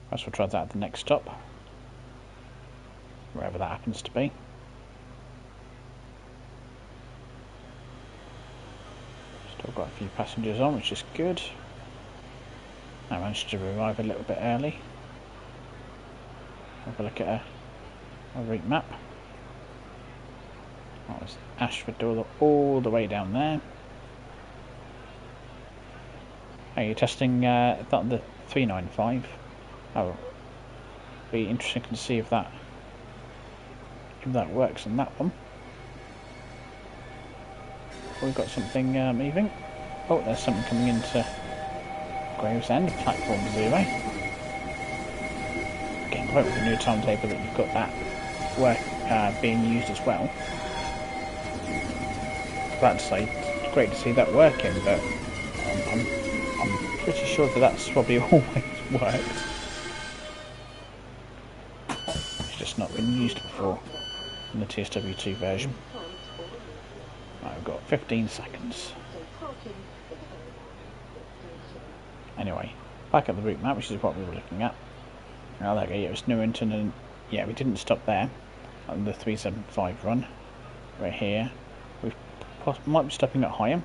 Speaker 1: Perhaps we'll try that at the next stop. Wherever that happens to be. Still got a few passengers on, which is good. I managed to arrive a little bit early. Have a look at a route map. That was Ashford all the way down there. Are you testing the 395? Oh, be interesting to see if that works on that one. We've got something moving. Oh, there's something coming into Gravesend, platform 0. Getting quite with the new timetable that you've got that work being used as well. I was about to say, it's great to see that working, but I'm pretty sure that that's probably always worked. It's just not been used before in the TSW2 version. Right, we've got 15 seconds. Anyway, back at the route map, which is what we were looking at. Now there we go, yeah, it was Newington, and yeah, we didn't stop there on the 375 run. We're here. We might be stopping at Higham,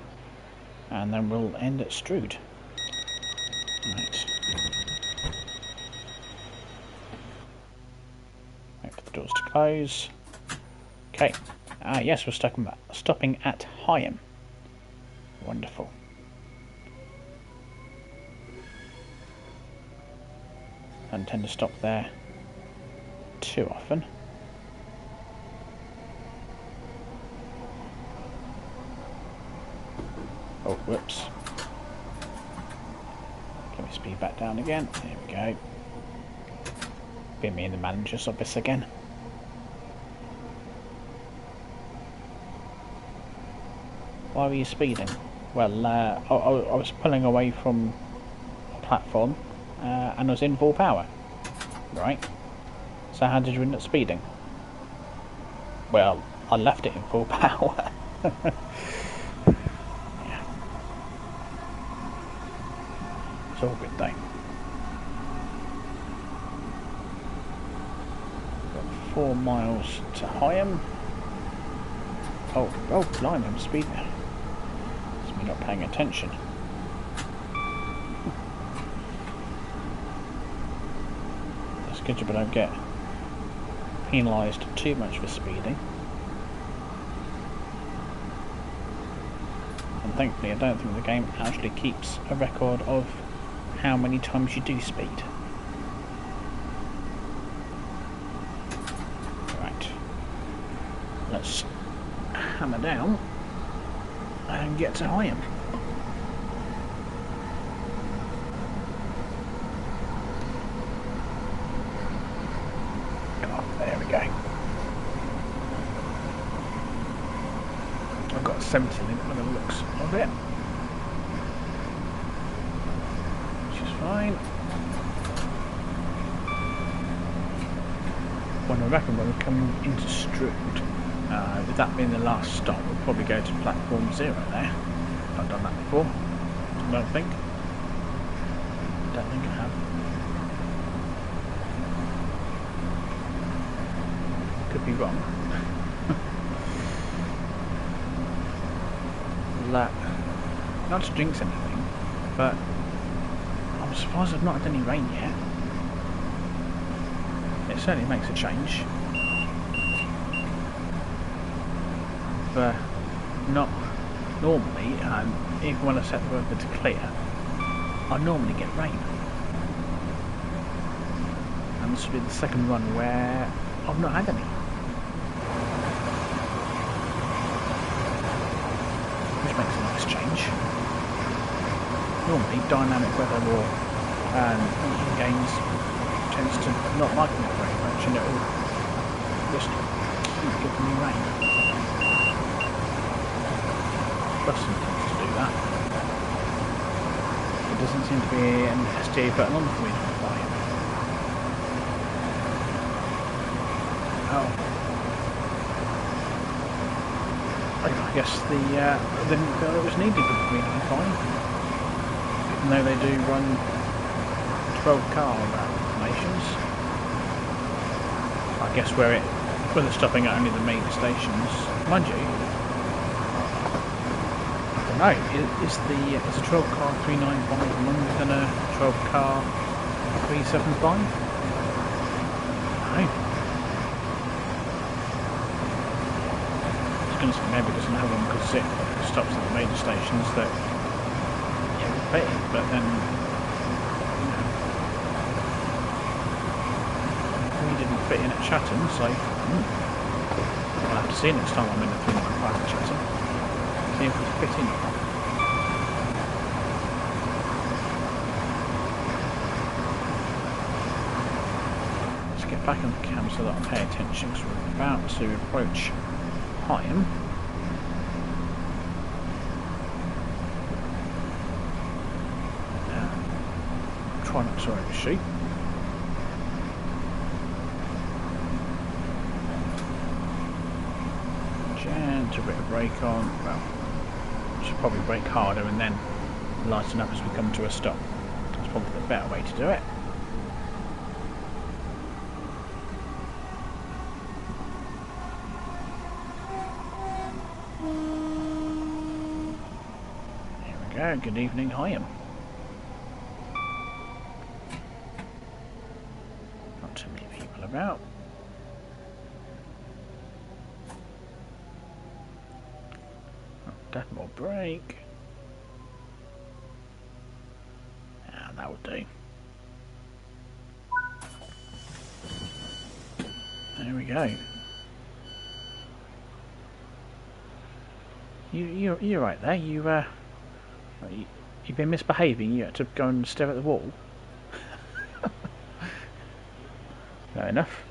Speaker 1: and then we'll end at Strood. Right. Wait for the doors to close. Okay. Yes, we're stopping at Higham. Wonderful. I don't tend to stop there too often. Oh, whoops. Let me speed back down again. There we go. Be me in the manager's office again. Why were you speeding? Well, I was pulling away from a platform and I was in full power. Right. So how did you end up speeding? Well, I left it in full power. Yeah. It's all good though. Got 4 miles to Higham. Oh, blimey, I'm speeding. It's me not paying attention. That's good, but I don't get penalised too much for speeding. And thankfully I don't think the game actually keeps a record of how many times you do speed. Right. Let's hammer down and get to Higham. There we go. I've got 70 in it by the looks of it, which is fine. When I reckon when we come into Strood, with that being the last stop, we'll probably go to platform 0 there. I've done that before. I don't think I have. Could be wrong. Not to jinx anything, but I'm surprised I've not had any rain yet. It certainly makes a change. But not normally, even when I set the weather to clear, I normally get rain. And this will be the second run where I've not had any. Which makes a nice change. Normally, dynamic weather or in games tends to not like it very much, and it will just keep giving me rain. Boston tends to do that. It doesn't seem to be an SDA button on the 395. Oh. I guess they didn't feel it was needed with the 395. Even though they do run 12 car formations. I guess where they're stopping at only the main stations. Mind you, I don't know, is a 12 car 395 longer than a 12 car 375? No. stations. Maybe it doesn't have one because it stops at the major stations that fit in, but then we didn't fit in at Chatham, so I'll have to see next time I'm in the 395 at Chatham. See if we fit in or not. Let's get back on the cam so that I pay attention because we're about to approach Higham. Try not to overshoot. Gentle bit of brake on. Well, should probably brake harder and then lighten up as we come to a stop. That's probably the better way to do it. Here we go. Good evening, Higham. Not too many people about. That more brake. And that will do. There we go. You're right there. You've been misbehaving. You had to go and stare at the wall. Fair enough.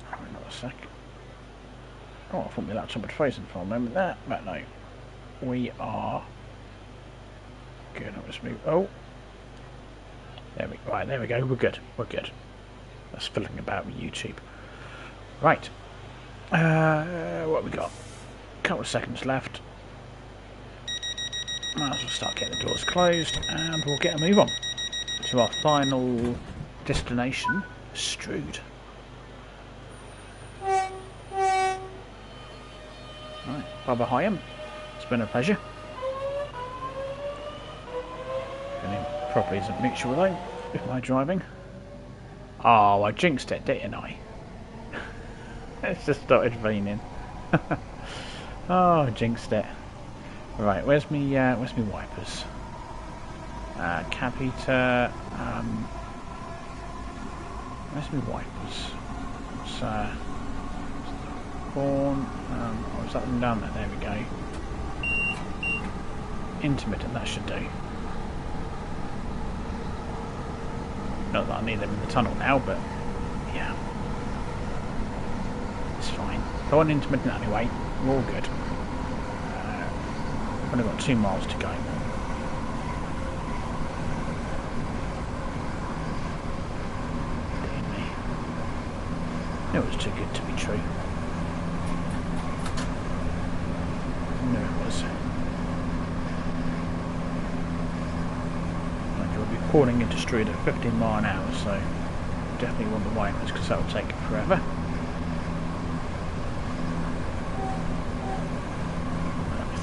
Speaker 1: Another sec. Oh, I thought my laptop had frozen for a moment there, but no. We are good. Let's move. Oh, there we go. Right, there we go. We're good. We're good. That's filling about with YouTube. Right. What have we got? A couple of seconds left. Might as well start getting the doors closed, and we'll get a move on to our final destination, Strood. Right, Baba Higham, it's been a pleasure. Feeling properly as a mutual though, with my driving. Oh, I jinxed it, didn't I? It's just started raining. Oh, I jinxed it. Right, where's me wipers? Cab heater. Where's me wipers? It's horn. Oh, is that them down there? There we go. Intermittent, that should do. Not that I need them in the tunnel now, but yeah, it's fine. Go on intermittent anyway. We're all good. I've only got 2 miles to go. Dear me. It was too good to be true. No, it was. Like you'll be pulling into Strood at 15 miles an hour, so definitely want the wipers because that will take forever.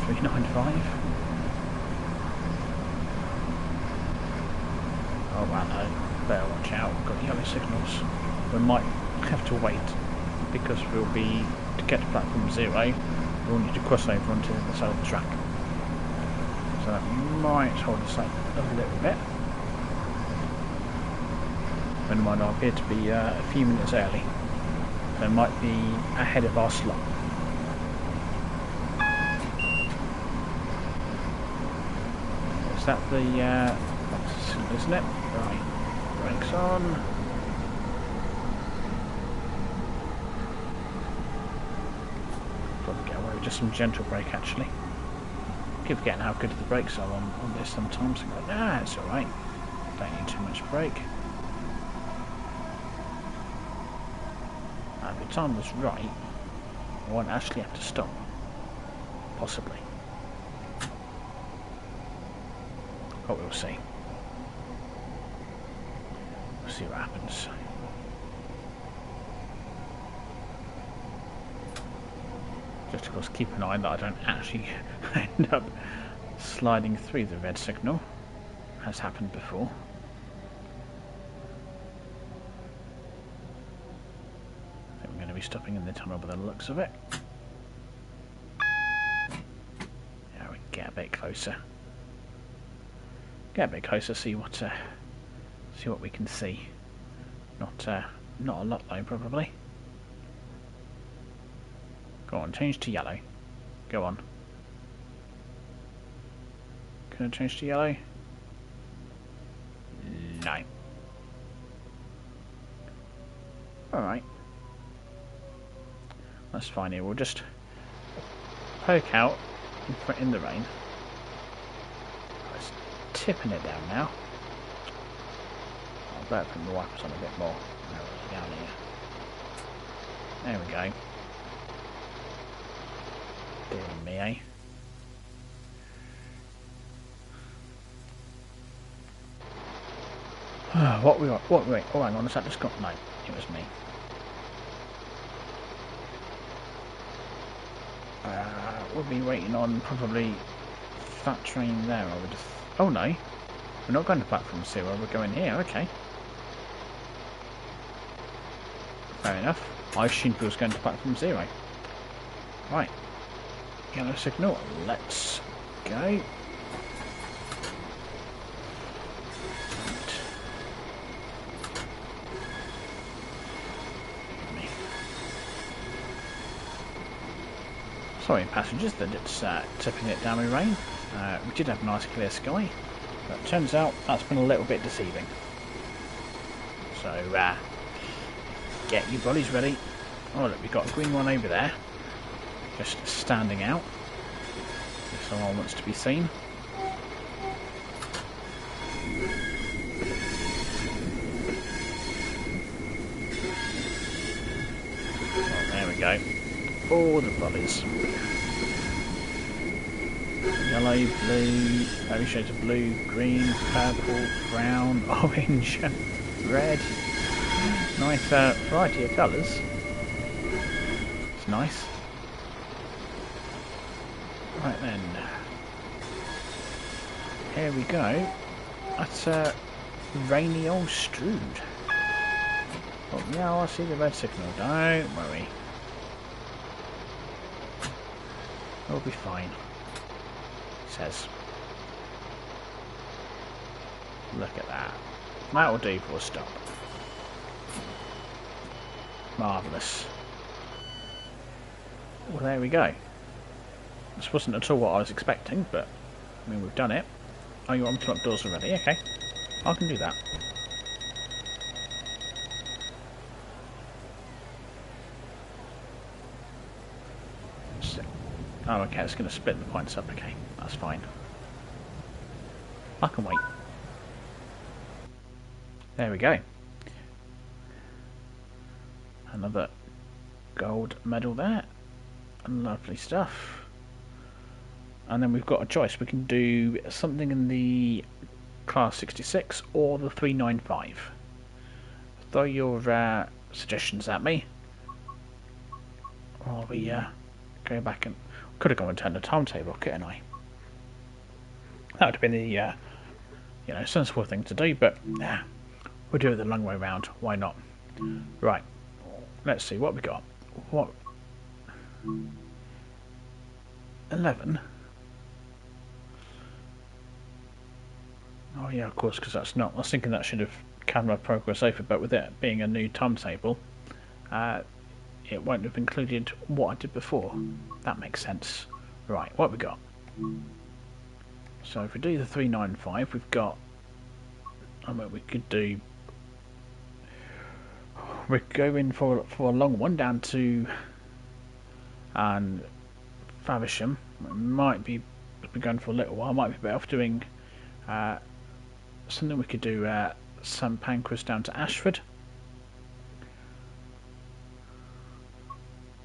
Speaker 1: 395. Oh wow, no, better watch out, we've got yellow signals. We might have to wait because we'll be, to get to platform 0, we'll need to cross over onto the side of the track. So that might hold us up a little bit. Bear in mind I appear to be a few minutes early, so it might be ahead of our slot. Is that the, that's, isn't it? Right, brakes on. Probably get away with just some gentle brake actually. Keep forgetting how good the brakes are on this sometimes. And go, nah, it's alright. Don't need too much brake. If the time was right, I won't actually have to stop. Possibly. But we'll see. We'll see what happens. Just of course keep an eye that I don't actually end up sliding through the red signal. Has happened before. I think we're going to be stopping in the tunnel by the looks of it. closer. Get a bit closer, see what we can see. Not a lot though, probably. Go on, change to yellow. Go on. Can I change to yellow? No. Alright. That's fine here. We'll just poke out in the rain. It's tipping it down now. I better put the wipers on a bit more. Down here. There we go. Dear me, eh? What we got? Wait, oh hang on, is that just got? No, it was me. We'll be waiting on probably that train there, I would. Oh no, we're not going to platform 0, we're going here, okay. Fair enough. I assumed we was going to platform 0. Right. Yellow signal, let's go. Sorry passengers that it's tipping it down with rain. We did have a nice clear sky, but it turns out that's been a little bit deceiving. So get your bodies ready. Oh look, we've got a green one over there, just standing out. If someone wants to be seen. Oh, there we go. All the volleys. Yellow, blue, maybe shades of blue, green, purple, brown, orange, red. Nice variety of colours. It's nice. Right then. Here we go. That's rainy old Strood. Oh yeah, I see the red signal. Don't worry. We'll be fine. It says. Look at that. That'll do for a stop. Marvellous. Well, there we go. This wasn't at all what I was expecting, but I mean, we've done it. Oh, you want me to lock doors already? Okay. I can do that. Oh, okay, it's going to split the points up. Okay, that's fine. I can wait. There we go. Another gold medal there. Lovely stuff. And then we've got a choice. We can do something in the Class 66 or the 395. Throw your suggestions at me. Or we go back and... Could have gone and turned the timetable, couldn't I? That would have been the sensible thing to do, but yeah, we'll do it the long way round. Why not? Right. Let's see what we got. What? 11. Oh yeah, of course, because that's not. I was thinking that should have camera progress over, but with it being a new timetable, it won't have included what I did before. That makes sense. Right, what have we got? So if we do the 395, we've got... I mean, we could do... We're going for a long one down to... and Faversham. It might be going for a little while. Might be better off doing something. We could do St Pancras down to Ashford.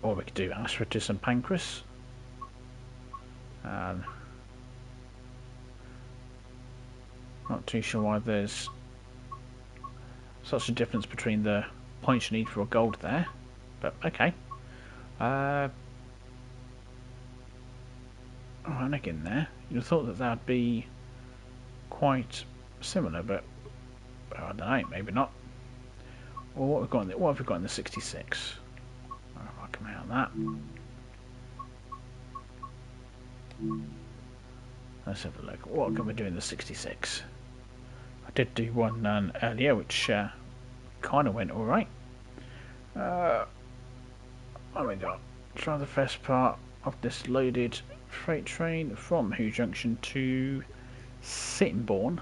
Speaker 1: Or we could do Ashford to St Pancras. Not too sure why there's such a difference between the points you need for a gold there, but okay. Oh, and again there, you'd have thought that that'd be quite similar, but I don't know, maybe not. Well, what have we got in the 66? If I come out of that. Let's have a look. What can we do in the 66? I did do one earlier, which kind of went alright. What have we got? Try the first part of this loaded freight train from Who Junction to Sittingbourne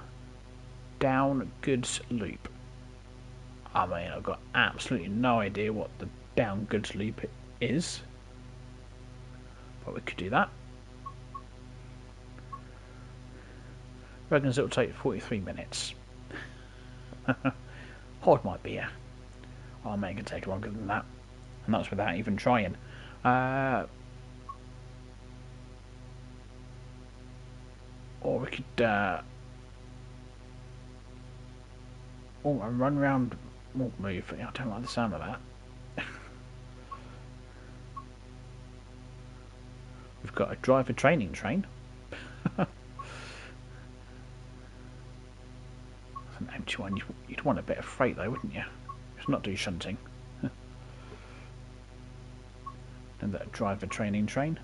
Speaker 1: down Goods Loop. I mean, I've got absolutely no idea what the down Goods Loop is, but we could do that. Reckons it'll take 43 minutes. Hold my beer. I'll make it take longer than that, and that's without even trying. Or we could run round. Move. I don't like the sound of that. We've got a driver training train. That's an empty one. You'd want a bit of freight though, wouldn't you? Just not do shunting. And that driver training train.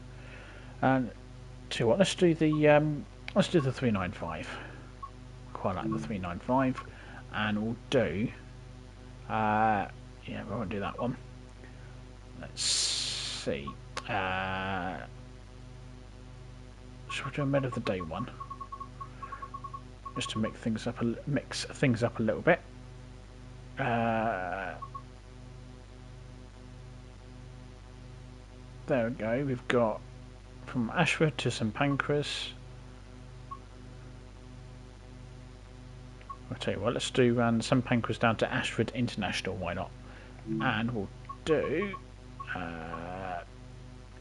Speaker 1: And to what? Let's do the 395. Quite like the 395, and we'll do. Yeah, we won't do that one. Let's see. Should we do a mid of the day one? Just to mix things up a little bit. There we go. We've got from Ashford to St Pancras. I'll tell you what. Let's do St Pancras down to Ashford International. Why not? And we'll do.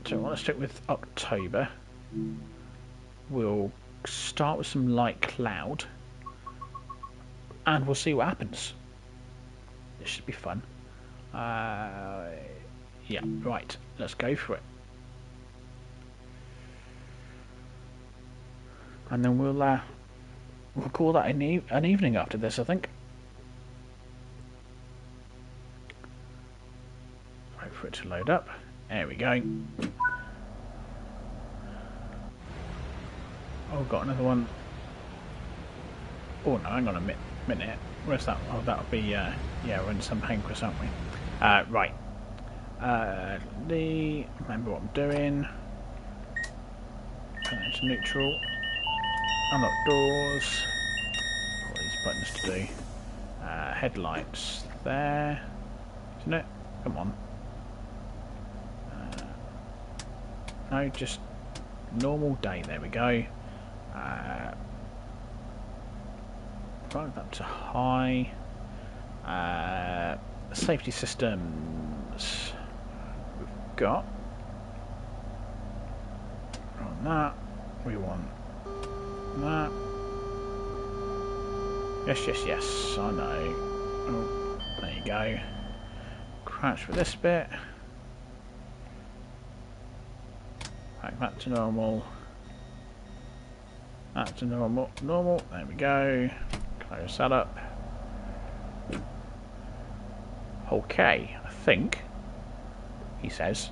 Speaker 1: So let's stick with October. We'll start with some light cloud, and we'll see what happens. This should be fun. Yeah, right. Let's go for it. And then we'll call that an evening after this, I think. Wait for it to load up. There we go. Oh, got another one. Oh no, hang on a minute. Where's that? Oh, that'll be yeah, we're in St Pancras, aren't we? Right. Remember what I'm doing. Turn it to neutral. Unlock doors. All these buttons to do. Headlights there, isn't it? Come on. No, just normal day. There we go. Drive that to high. Safety systems. We've got on that. We want that. Yes. I know. Oh, there you go. Crouch for this bit. Back that to normal. That to normal. There we go. Close that up. Okay, I think, he says,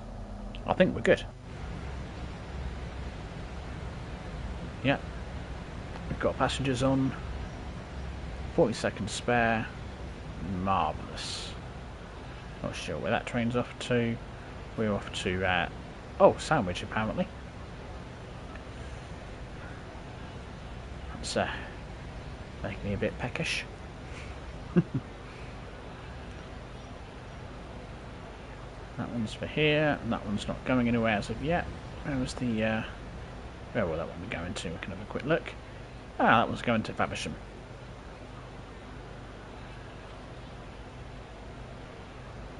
Speaker 1: I think we're good. Yeah, we've got passengers on, 40 seconds spare, marvellous. Not sure where that train's off to. We're off to, Sandwich apparently. That's making me a bit peckish. That one's for here, and that one's not going anywhere as of yet. Where was the, where will that one be going to? We can have a quick look. That one's going to Faversham.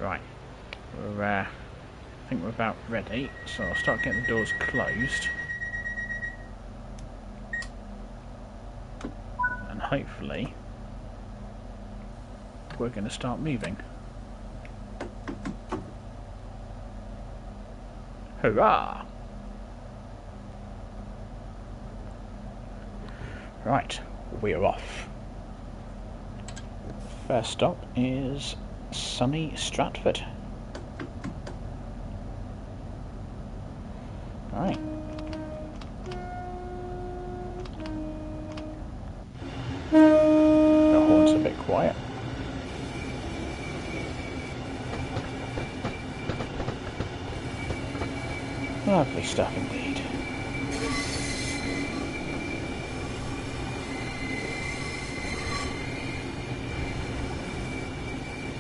Speaker 1: Right. I think we're about ready, so I'll start getting the doors closed. And hopefully, we're going to start moving. Hurrah! Right, we are off. First stop is sunny Stratford. Right. quiet. Lovely stuff indeed.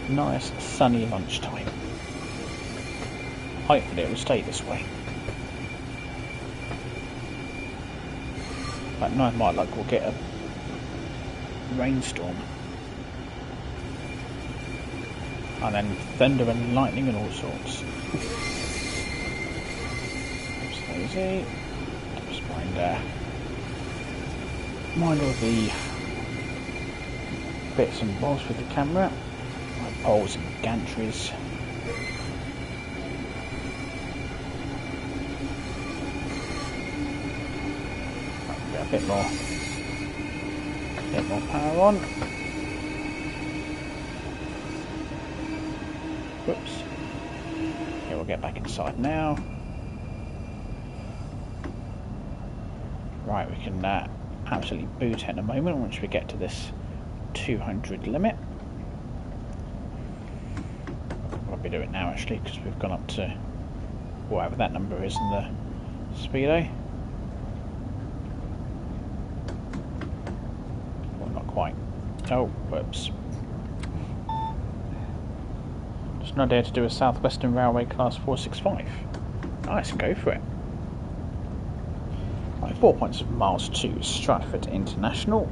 Speaker 1: Nice sunny lunchtime. Hopefully it will stay this way. But no, might like we'll get a rainstorm. And then thunder and lightning and all sorts. So easy. Just mind all the bits and bobs with the camera. Like poles and gantries. A bit more power on. Whoops. Okay, we'll get back inside now. Right, we can absolutely boot it in a moment once we get to this 200 limit. I'll probably do it now actually because we've gone up to whatever that number is in the speedo. Well, not quite. Oh, whoops. Just an idea to do a Southwestern Railway Class 465. Nice, go for it. 4.7 miles to Stratford International.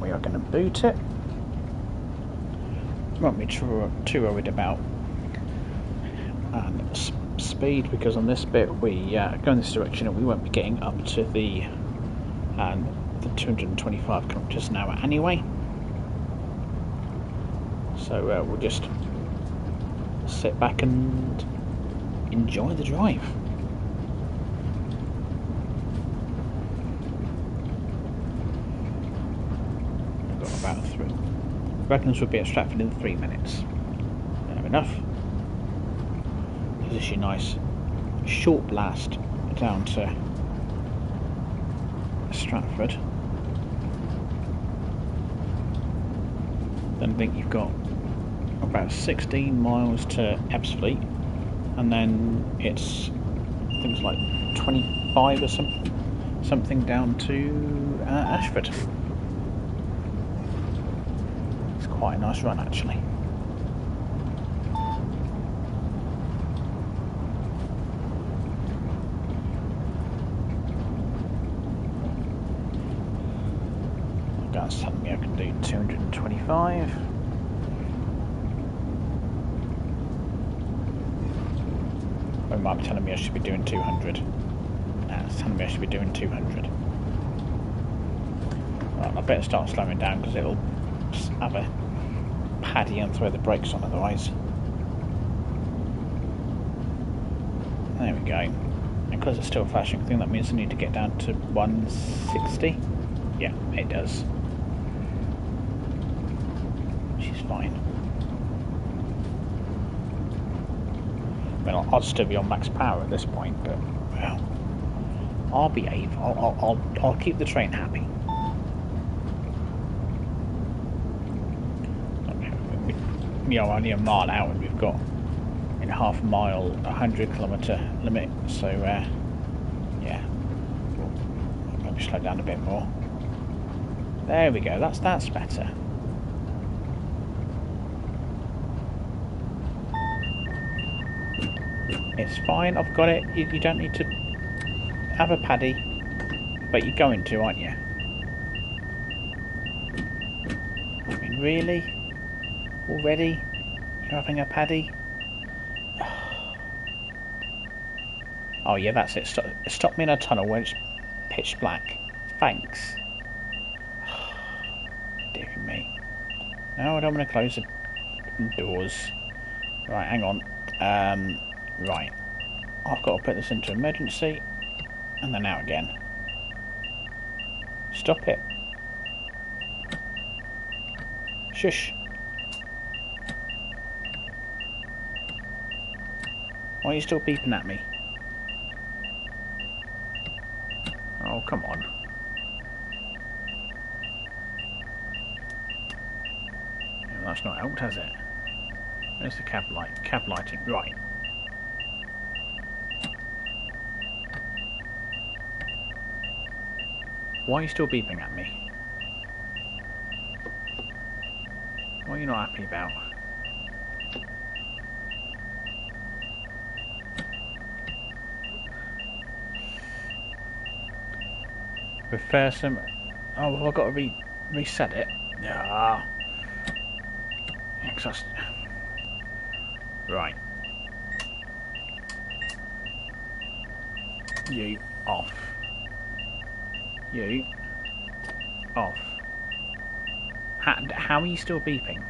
Speaker 1: We are going to boot it. Won't be too worried about speed because on this bit we go in this direction and we won't be getting up to the 225 kilometers an hour anyway. So we'll just sit back and enjoy the drive. About 3. Reckons we'll be at Stratford in 3 minutes. Fair enough. This is a nice short blast down to Stratford. Then I think you've got about 16 miles to Ebbsfleet, and then it's I think it's like 25 or something down to Ashford. Quite a nice run actually. That's telling me I can do 225. Or it might be telling me I should be doing 200. Nah, it's telling me I should be doing 200. Right, I better start slowing down because it'll have a paddy and throw the brakes on otherwise. There we go. And because it's still flashing, I think that means I need to get down to 160. Yeah, it does. Which is fine. I mean, I'll still be on max power at this point, but well, I'll behave. I'll keep the train happy. We are only a mile out and we've got in half a mile 100 kilometre limit, so yeah, we'll maybe slow down a bit more. There we go, that's better. It's fine, I've got it. You don't need to have a paddy, but you're going to, aren't you? I mean, really? Already? You're having a paddy? Oh yeah, that's it. Stop me in a tunnel where it's pitch black. Thanks. Dear me. No, I don't want to close the doors. Right, hang on. Right. I've got to put this into emergency. And then out again. Stop it. Shush. Why are you still beeping at me? Oh, come on. That's not helped, has it? There's the cab light. Cab lighting. Right. Why are you still beeping at me? What are you not happy about? Prefer some... Oh, well, I've got to reset it. Yeah. Right. You off. You off. How are you still beeping?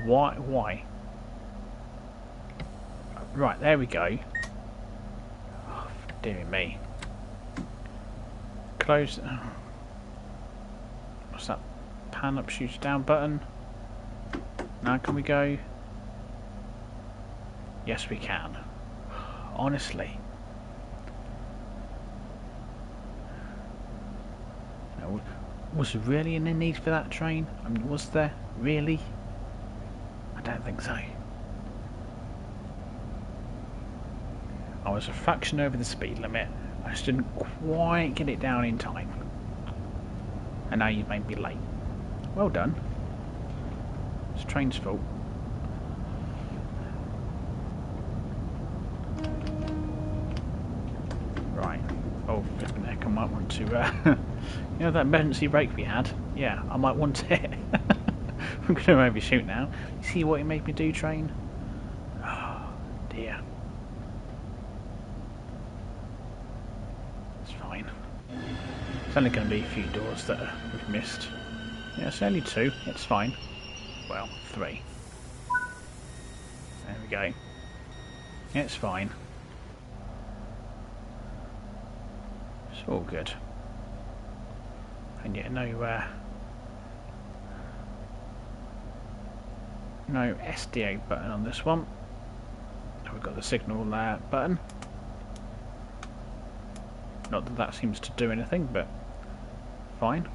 Speaker 1: Why? Right, there we go. Oh, dear me. Close. What's that? Pan up, shoots down button. Now can we go? Yes, we can. Honestly. Now, was there really any need for that train? I mean, was there? Really? I don't think so. I was a fraction over the speed limit. I just didn't quite get it down in time. And now you've made me late. Well done. It's the train's fault. Right. Oh, flipping heck, I might want to... you know that emergency brake we had? Yeah, I might want it. I'm going to overshoot now. You see what it made me do, train? Oh, dear. It's fine. It's only going to be a few doors that we've missed. Yeah, it's only 2. It's fine. Well, 3. There we go. It's fine. It's all good. And yet no SDA button on this one. We've got the signal button. Not that that seems to do anything, but fine.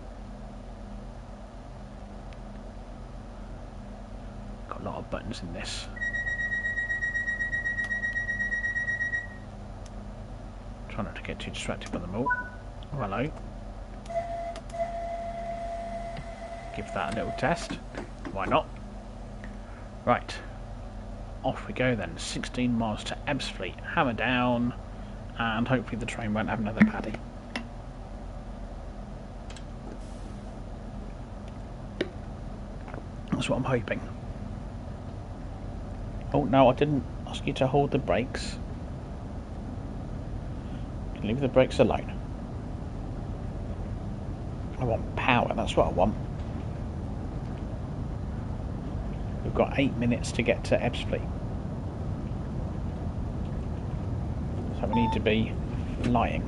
Speaker 1: Got a lot of buttons in this. Try not to get too distracted by them all. Oh, hello. Give that a little test. Why not? Right. Off we go then. 16 miles to Ebbsfleet. Hammer down. And hopefully the train won't have another paddy. That's what I'm hoping. Oh no, I didn't ask you to hold the brakes. Leave the brakes alone. I want power, that's what I want. We've got 8 minutes to get to Ebbsfleet. So we need to be flying.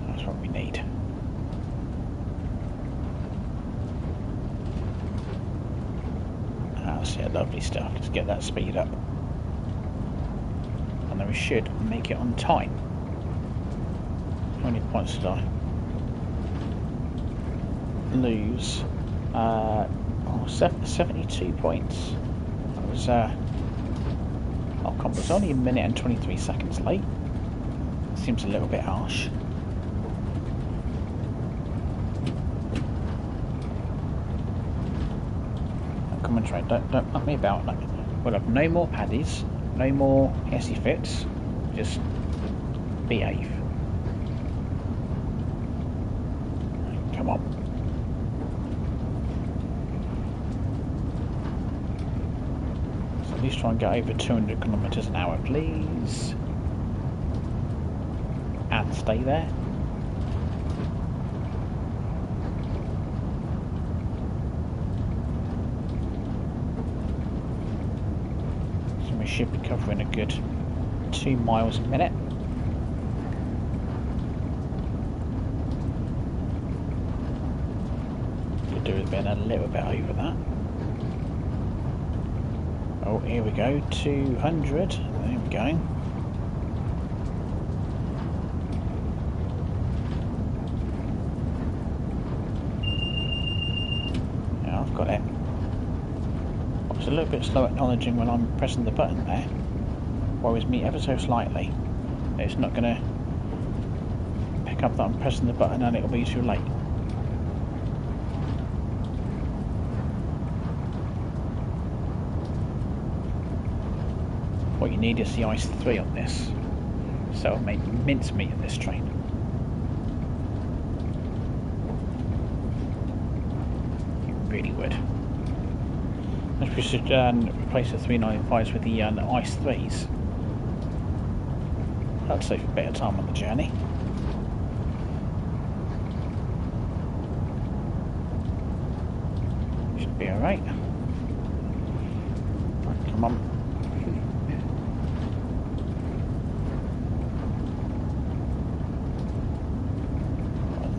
Speaker 1: That's what we need. That's it, lovely stuff. Let's get that speed up. And then we should make it on time. How many points did I lose? 72 points. That was was only 1 minute and 23 seconds late. Seems a little bit harsh. Come on, train, don't knock me about. We'll have no more paddies, no more hissy fits. Just behave. Come on. So at least try and get over 200 kilometres an hour, please. And stay there. So we should be covering a good 2 miles a minute. Could do with being a little bit over that. Oh, here we go, 200. There we go. Yeah, I've got it. I was a little bit slow acknowledging when I'm pressing the button there. Worries me ever so slightly. It's not going to pick up that I'm pressing the button and it'll be too late. What you need is the ice 3 on this, so it'll make mincemeat of this train. You really would. We should replace the 395s with the ice 3s. That'd save a bit of time on the journey. Should be alright. Right, come on.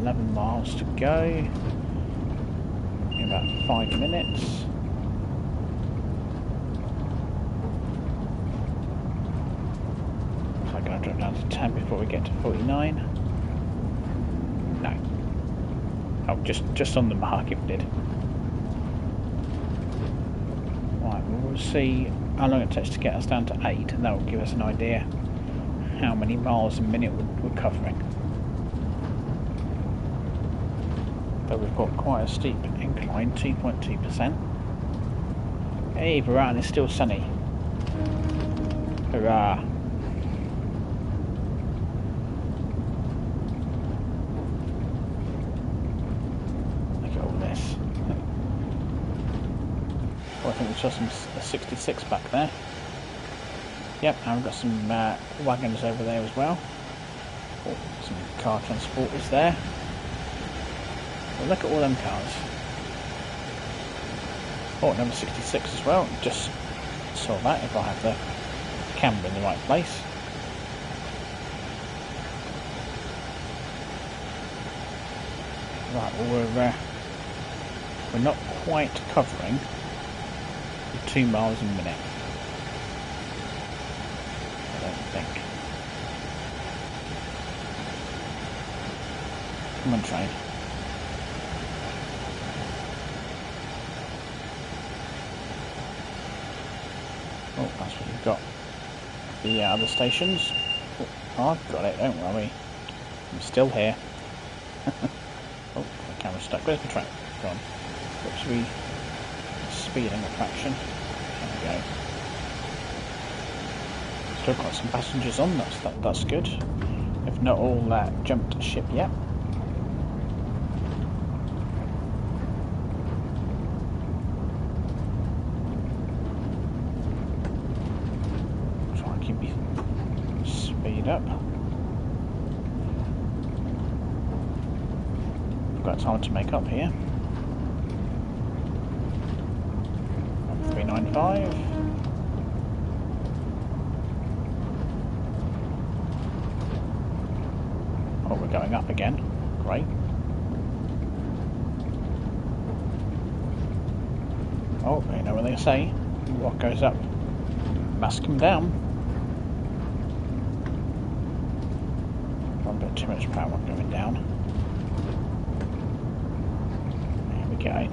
Speaker 1: 11 miles to go. In about 5 minutes. So I'm going to drop down to 10 before we get to 49. No. Oh, just on the mark it did. Right, we'll see how long it takes to get us down to 8, and that will give us an idea how many miles a minute we're covering. But we've got quite a steep incline, 2.2%. Hey, Varan, it's still sunny. Hurrah! Look at all this. Oh, I think we saw some 66 back there. Yep, and we've got some wagons over there as well. Oh, some car transporters there. Well, look at all them cars. Oh, number 66 as well. Just saw that if I have the camera in the right place. Right, well we're not quite covering the 2 miles a minute. I don't think. Come on, train. Oh, that's what you've got. The other stations. Oh, I've got it, don't worry. I'm still here. Oh, the camera's stuck. Where's the train? Gone. Oops, we speeding a fraction. There we go. Still got some passengers on, that's good. If not all jumped ship yet. Up. We've got time to make up here. 395. Oh, we're going up again. Great. Oh, you know what they say. What goes up must come down. Too much power going down. There we go.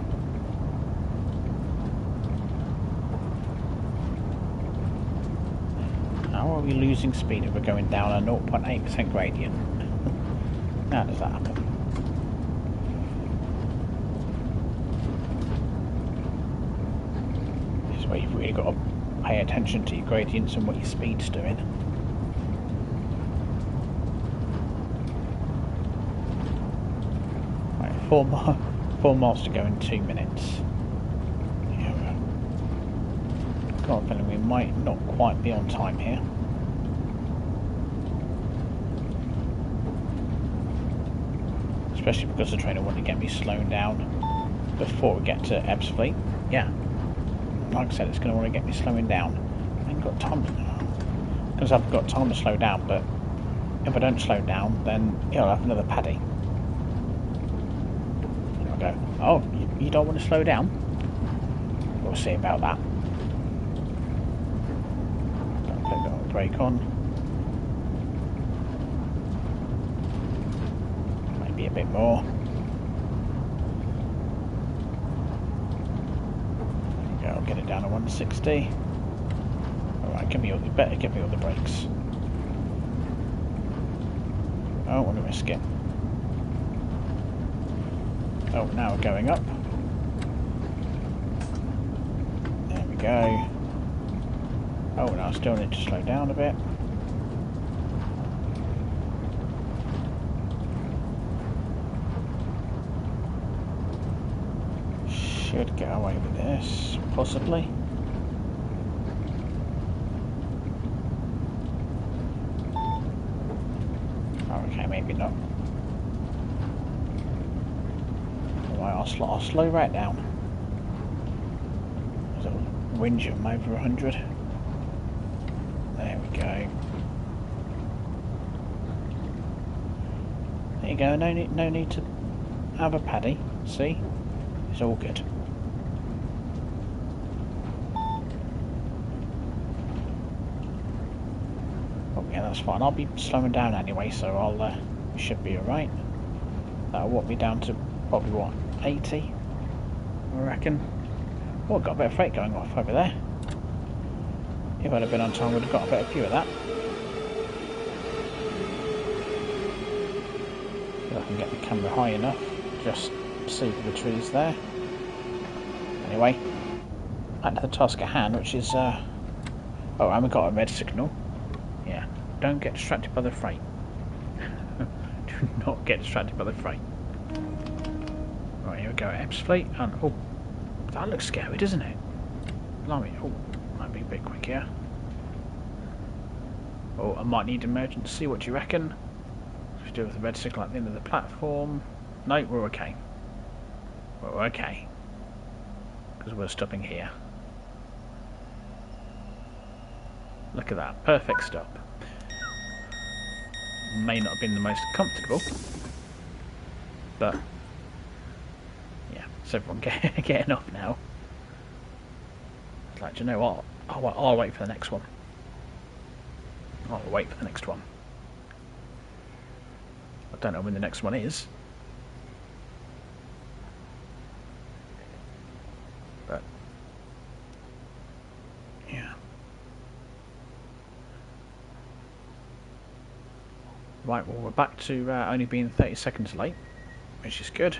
Speaker 1: How are we losing speed if we're going down a 0.8% gradient? How does that happen? This is where you've really got to pay attention to your gradients and what your speed's doing. Right, 4 miles to go in 2 minutes. Yeah, I've got a feeling we might not quite be on time here. Especially because the trainer wanted to get me slowed down before we get to Ebbsfleet. Yeah, like I said, it's going to want to get me slowing down. I ain't got time because I've got time to slow down, but if I don't slow down, then it'll have another paddy. There I go. Oh, you don't want to slow down? We'll see about that. brake on. Maybe a bit more. There we go, I'll get it down to 160. Alright, you better give me all the brakes. Oh, I'm going to risk it. Oh, now we're going up. There we go. Oh, no, I still need to slow down a bit. Should get away with this, possibly. Oh, okay, maybe not. Alright, I'll slow right down. There's a whinge of over 100. There we go. There you go, no need to have a paddy, see? It's all good. Oh yeah, that's fine. I'll be slowing down anyway, so I'll should be alright. That'll walk me down to probably what, 80, I reckon. Oh, I've got a bit of freight going off over there. If I'd have been on time, we'd have got a better view of that. If I can get the camera high enough, just see the trees there. Anyway, back to the task at hand, which is oh, I haven't got a red signal. Yeah, don't get distracted by the freight. Do not get distracted by the freight. Right, here we go, Ebbs Fleet, and oh, that looks scary, doesn't it? Blimey, oh, might be a bit quick here. Oh, I might need emergency, what do you reckon? Let's do it with the red signal at the end of the platform. No, we're okay. We're okay. Because we're stopping here. Look at that, perfect stop. May not have been the most comfortable, but yeah, it's everyone getting off now. It's like, do you know what? I'll wait for the next one. I'll wait for the next one. I don't know when the next one is. But yeah. Right, well we're back to only being 30 seconds late, which is good.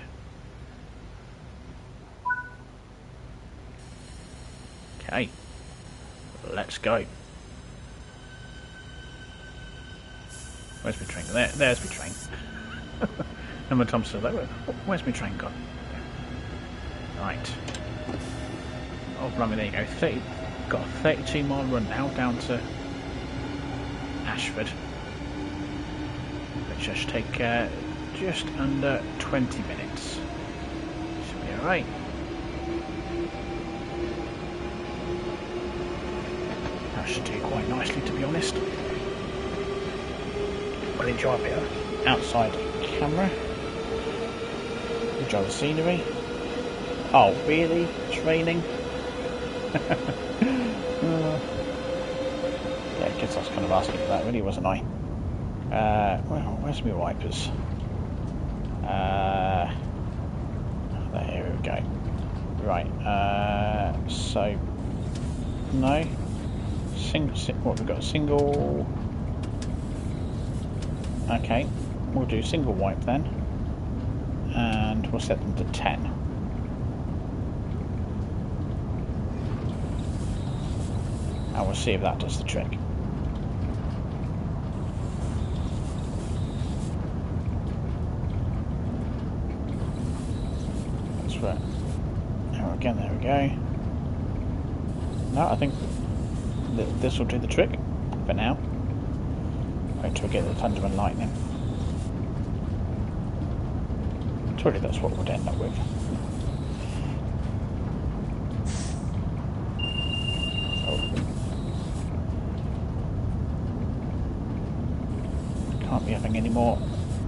Speaker 1: Okay, let's go. Where's my train? There's my train. And my Tom's still there. Where's my train gone? Right. Oh, blimey, there you go. Got a 32-mile run now down to Ashford, which should take just under 20 minutes. Should be alright. That should do quite nicely, to be honest. I'll enjoy a bit of outside camera. Enjoy the scenery. Oh, really? It's raining? Yeah, I guess I was kind of asking for that, really, wasn't I? Well, where's my wipers? There we go. Right, so... No. What, we've got a single... Okay, we'll do single wipe then, and we'll set them to 10. And we'll see if that does the trick. That's right. Now again, there we go. No, I think this will do the trick for now. Wait till we get the thunder and lightning. Surely that's what we'd end up with. Oh. Can't be having any more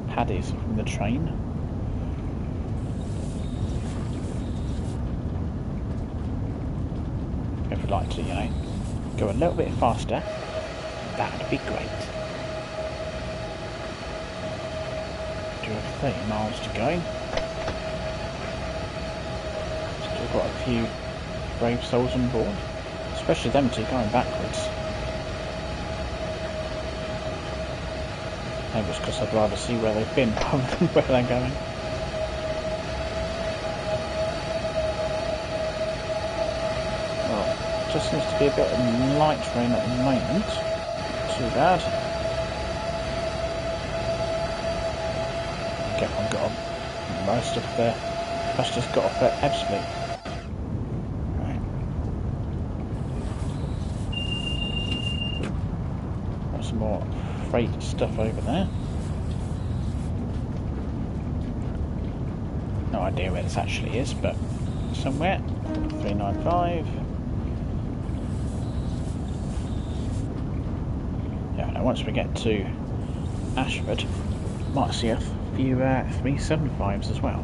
Speaker 1: paddies from the train. If we'd like to, you know, go a little bit faster. That'd be great. Do have 30 miles to go. Still got a few brave souls on board, especially them two going backwards. Maybe it's because I'd rather see where they've been rather than where they're going. Well, it just seems to be a bit of light rain at the moment. Not too bad. Get on, got on. Most of the passengers got off at Ashford. Right. Got some more freight stuff over there. No idea where this actually is, but somewhere. 395. Yeah, now once we get to Ashford, might see a few 375s as well.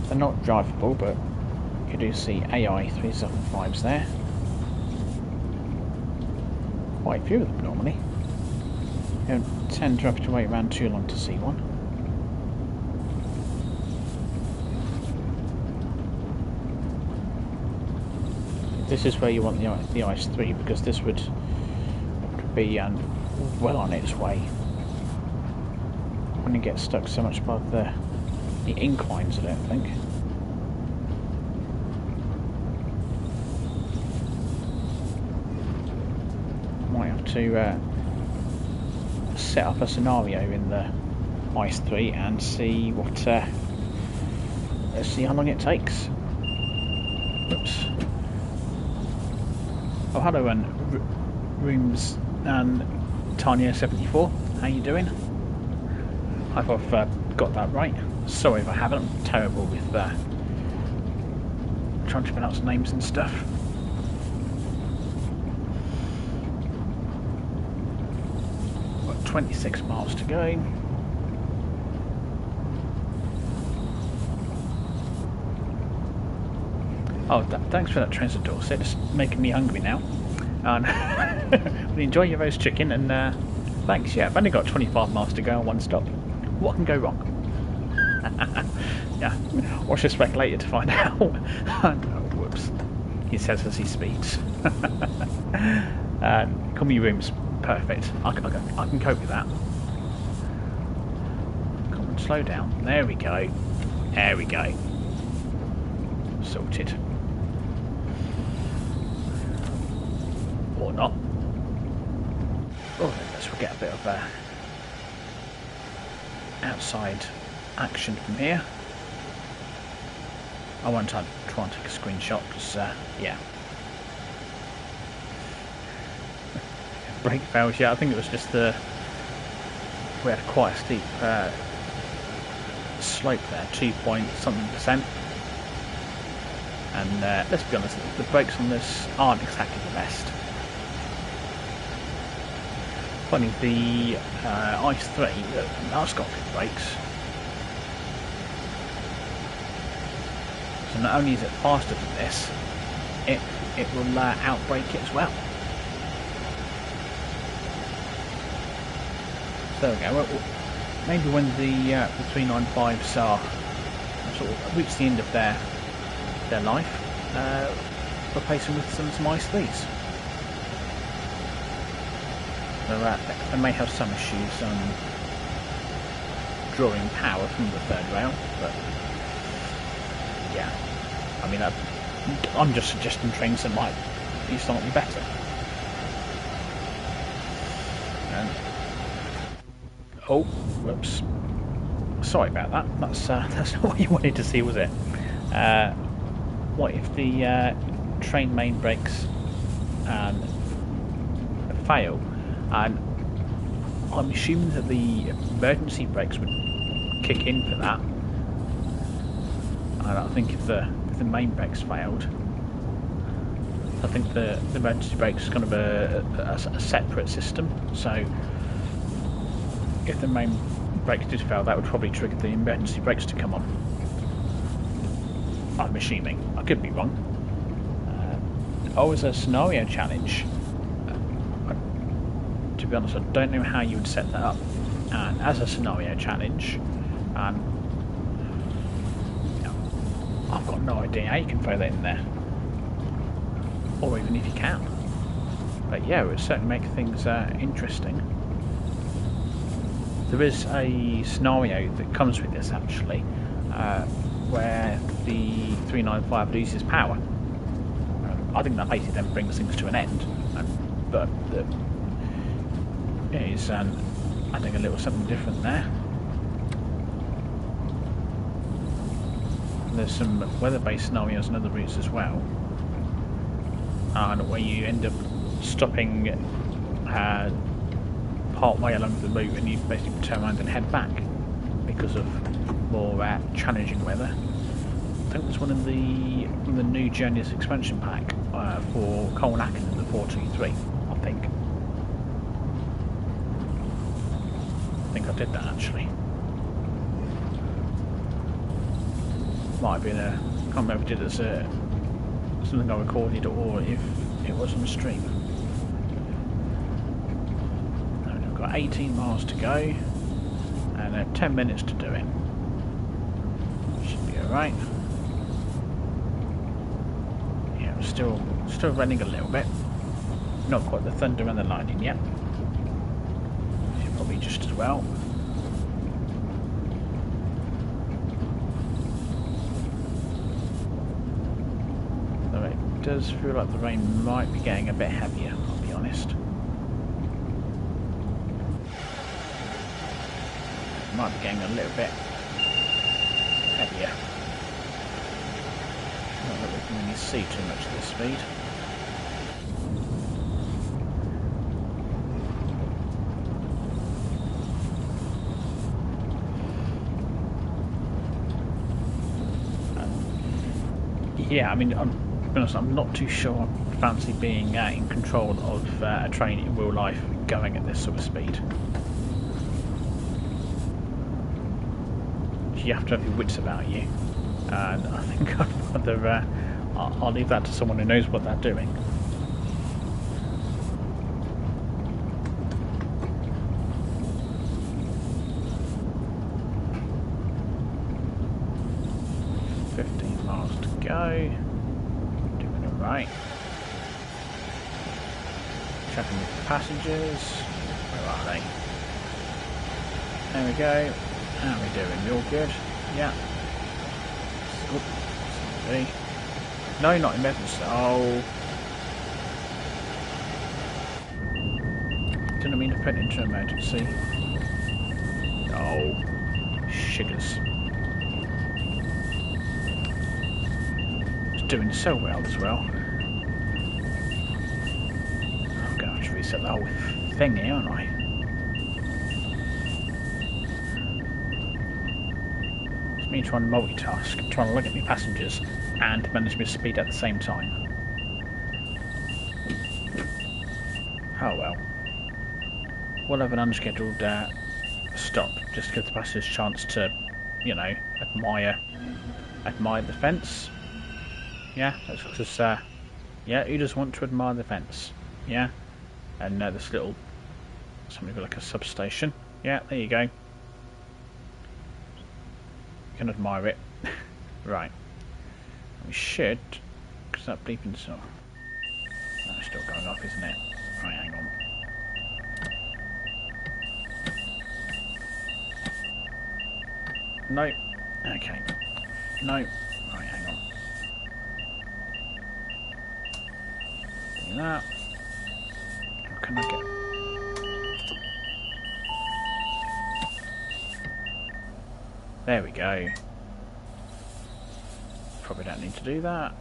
Speaker 1: They're not drivable, but you do see AI 375s there. Quite a few of them normally. You don't tend to have to wait around too long to see one. This is where you want the Ice 3, because this would be well on its way. When you get stuck so much by the inclines, I don't think. Might have to set up a scenario in the Ice 3 and see what. Let's see how long it takes. Oops. Oh, hello, and Rooms and Tanya74. How you doing? I hope I've got that right. Sorry if I haven't. I'm terrible with trying to pronounce names and stuff. Got 26 miles to go. Oh, thanks for that transit Dorset. It's making me hungry now. And we enjoy your roast chicken, and thanks. Yeah, I've only got 25 miles to go on one stop. What can go wrong? Yeah, watch this back later to find out. Oh, whoops. He says as he speeds. Call me Rooms. Perfect. I can cope with that. Come on, slow down. There we go. There we go. Sorted. Or not. Oh, let's get a bit of outside action from here. I won't try and take a screenshot because, yeah. Brake fails, yeah, I think it was just we had quite a steep slope there, 2-point-something%. And let's be honest, the brakes on this aren't exactly the best. Funny, the Ice 3, that's got good brakes. So not only is it faster than this, it will outbrake it as well. So there we go. Well, maybe when the 395s are sort of reach the end of their life, replace them with some Ice 3s. So they may have some issues drawing power from the third rail, but yeah, I mean, I'm just suggesting trains that might be slightly better. Oh, whoops! Sorry about that. That's not what you wanted to see, was it? What if the train main brakes fail? And I'm assuming that the emergency brakes would kick in for that. And I think if the main brakes failed, I think the emergency brakes is kind of a separate system. So if the main brakes did fail, that would probably trigger the emergency brakes to come on. I'm assuming. I could be wrong. Oh, as a scenario challenge, to be honest, I don't know how you would set that up. And as a scenario challenge, and I've got no idea how you can throw that in there, or even if you can. But yeah, it would certainly make things interesting. There is a scenario that comes with this actually, where the 395 loses power. I think that basically then brings things to an end, but it is, I think, a little something different there. There's some weather-based scenarios and other routes as well, and where you end up stopping part way along the route and you basically turn around and head back because of more challenging weather. I think there's one in the new Journeys expansion pack for Colnacken in the 423, I think. I think I did that actually. Might have been I can't remember if I did it as something I recorded or if it was on stream. And we've got 18 miles to go and 10 minutes to do it. Should be alright. Yeah, we're still running a little bit. Not quite the thunder and the lightning yet. Should probably just as well. It does feel like the rain might be getting a bit heavier, I'll be honest. It might be getting a little bit heavier. Not that we can really see too much at this speed. Yeah, I mean, I'm not too sure I fancy being in control of a train in real life going at this sort of speed. You have to have your wits about you, and I think I'd rather I'll leave that to someone who knows what they're doing. Go. Doing it right. Checking with the passengers. Where are they? There we go. How are we doing? You all good? Yeah. Oops. No, not emergency. Oh. Didn't mean to put it into emergency. Oh. Sugars. Doing so well as well. I'm going to have to reset the whole thing here, aren't I? It's me trying to multitask, trying to look at my passengers and manage my speed at the same time. Oh well. We'll have an unscheduled stop, just to give the passengers a chance to, you know, admire the fence. Yeah, that's because, yeah, who does want to admire the fence? Yeah, and this little, something like a substation. Yeah, there you go. You can admire it. Right. We should, because that bleeping song. That's still going off, isn't it? Right, hang on. No. Okay. No. Right, hang on. That. How can I get? There we go. Probably don't need to do that.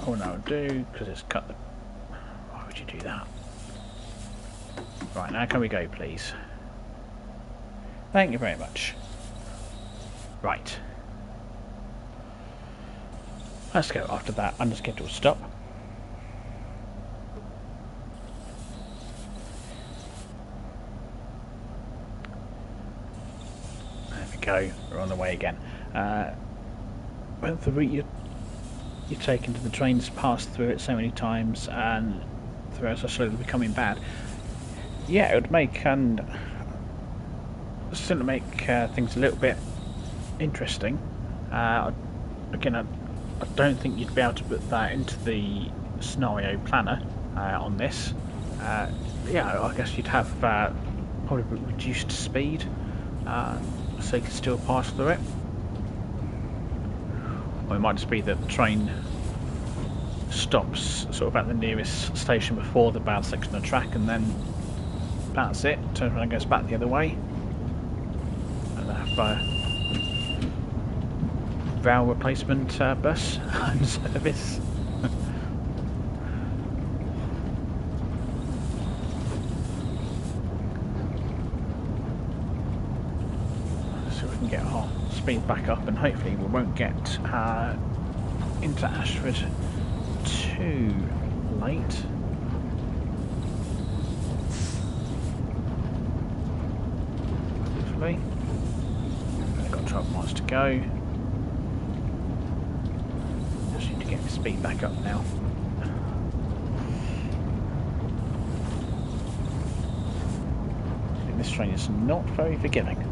Speaker 1: Oh no, I do, because it's cut the... Why would you do that? Right, now can we go, please? Thank you very much. Right. Let's go after that unscheduled stop. There we go, we're on the way again. Whether the route you've taken to the trains passed through it so many times and the roads are slowly becoming bad. Yeah, it would make and still make things a little bit interesting. Again, I don't think you'd be able to put that into the scenario planner on this. Yeah, I guess you'd have probably reduced speed, so you could still pass through it. Or it might just be that the train stops sort of at the nearest station before the bad section of track, and then that's it. Turns around and goes back the other way. And have rail replacement bus and service. So we can get our speed back up, and hopefully we won't get into Ashford too late. Hopefully. I've got 12 miles to go. Just need to get my speed back up now. I think this train is not very forgiving.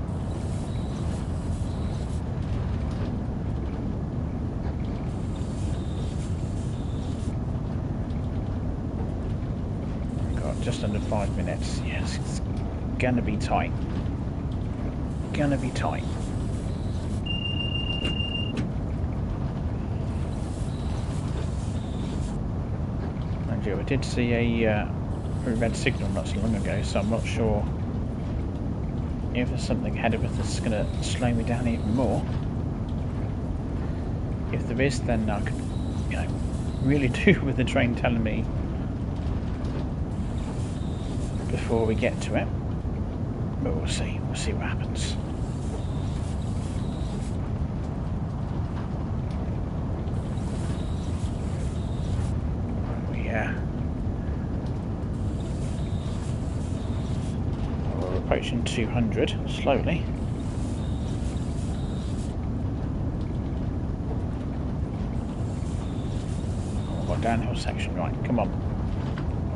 Speaker 1: Just under 5 minutes. Yes, it's gonna be tight. Gonna be tight. Mind you, I did see a red signal not so long ago, so I'm not sure if there's something ahead of us that's gonna slow me down even more. If there is, then I could, really do with the train telling me before we get to it, but we'll see what happens. We're approaching 200 slowly. Oh, downhill section, right, come on.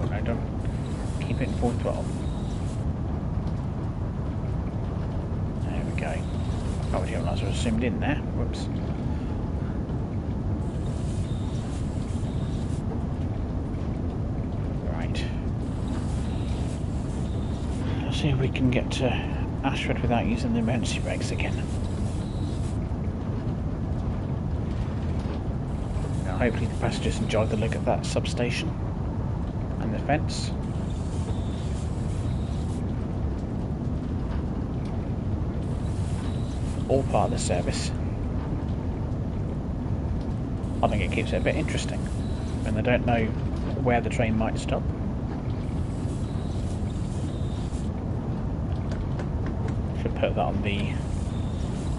Speaker 1: Okay, don't keep it in full throttle. There we go. Oh, we didn't realise I was zoomed in there. Whoops. Right. Let's see if we can get to Ashford without using the emergency brakes again. Now, hopefully the passengers enjoy the look at that substation and the fence. All part of the service. I think it keeps it a bit interesting when they don't know where the train might stop. Should put that on the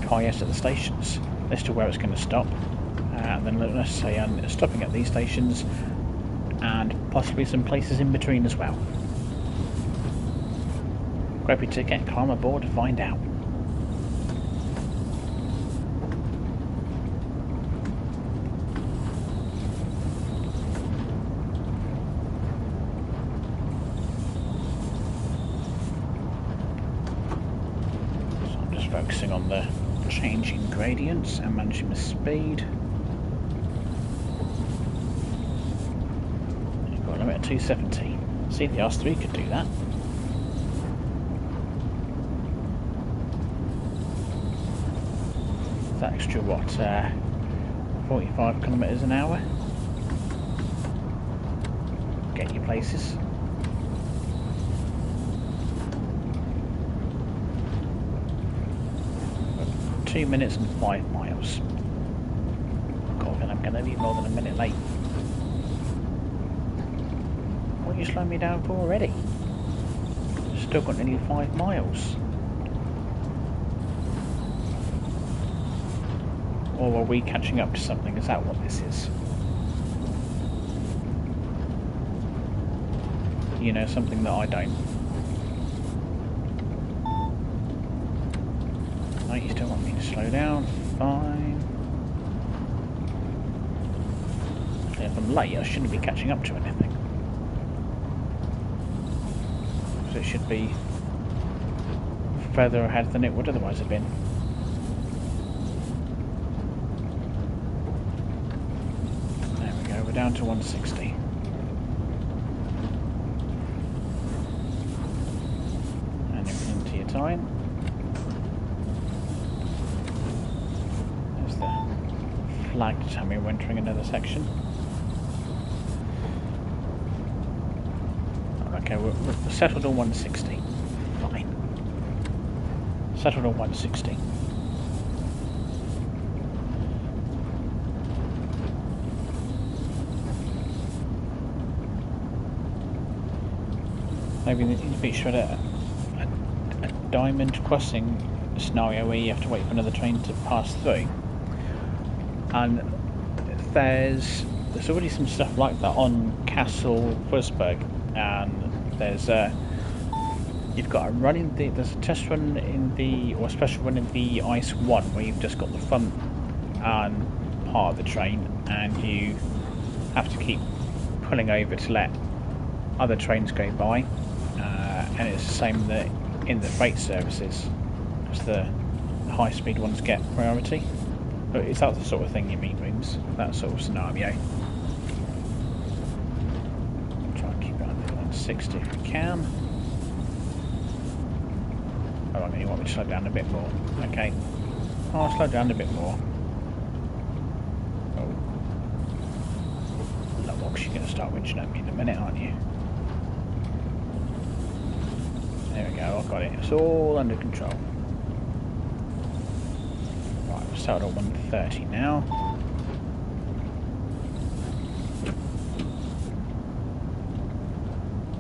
Speaker 1: cards at the stations, as to where it's going to stop, and then let us say it's stopping at these stations and possibly some places in between as well. Grab your ticket, climb aboard to find out. Focusing on the changing gradients and managing the speed. You've got a limit of 270. See, the R3 could do that. Is that extra what? 45 kilometres an hour? Get you places. 2 minutes and 5 miles. God, and I'm going to be more than a minute late. What are you slowing me down for already? Still got nearly 5 miles. Or are we catching up to something? Is that what this is? You know, something that I don't. No, you still want me to slow down. Fine. if I'm late, I shouldn't be catching up to anything. So it should be further ahead than it would otherwise have been. There we go, we're down to 160. And you're into your time. There's the flag to tell me we're entering another section. Okay, we're settled on 160. Fine. Settled on 160. Maybe in the future a diamond crossing scenario where you have to wait for another train to pass through. And there's already some stuff like that on Castle Wurzburg, and there's you've got a run in the there's a test run in the or a special run in the Ice 1 where you've just got the front and part of the train, and you have to keep pulling over to let other trains go by, and it's the same in the freight services, because the high speed ones get priority. But is that the sort of thing you mean, Rooms? That sort of scenario? Try and keep it under 160 if we can. Oh, I mean, you want me to slow down a bit more? Okay. I'll slow down a bit more. Oh. Look, you're going to start winching at me in a minute, aren't you? There we go, I've got it. It's all under control. Right, we'll start at 130 now.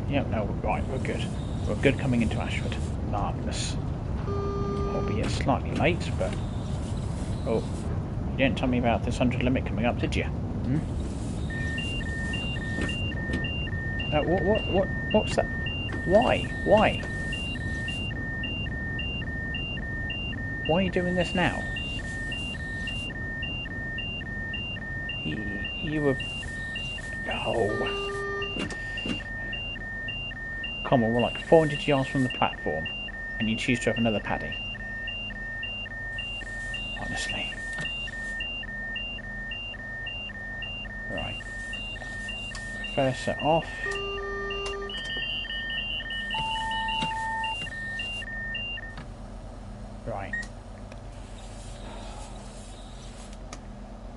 Speaker 1: Yep, no, right, we're good. We're good coming into Ashford. Marvellous. Albeit slightly late, but... Oh, you didn't tell me about this 100 limit coming up, did you? Hmm? What's that? Why? Why? Why are you doing this now? You were... Oh. Come on, we're like 400 yards from the platform, and you choose to have another paddy. Honestly. Right. First set off. Right.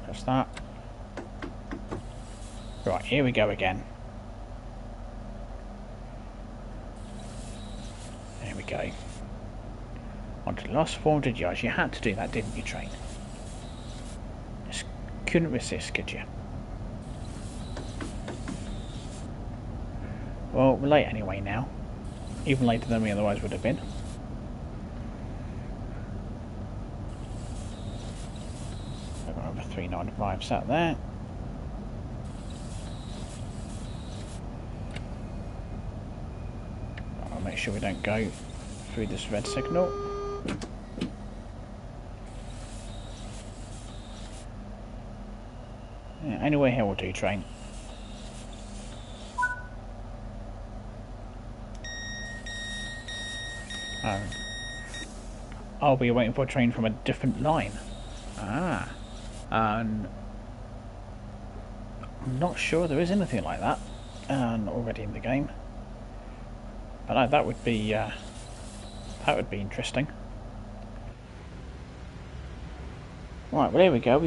Speaker 1: Press that. Right, here we go again. There we go. On to the last 400 yards. You had to do that, didn't you, train? Just couldn't resist, could you? Well, we're late anyway now. Even later than we otherwise would have been. We've got over 395 sat there. I'll make sure we don't go through this red signal. Yeah, anywhere here will do, train. I'll be waiting for a train from a different line. Ah. And I'm not sure there is anything like that already in the game. But that would be interesting. Right, well, here we go.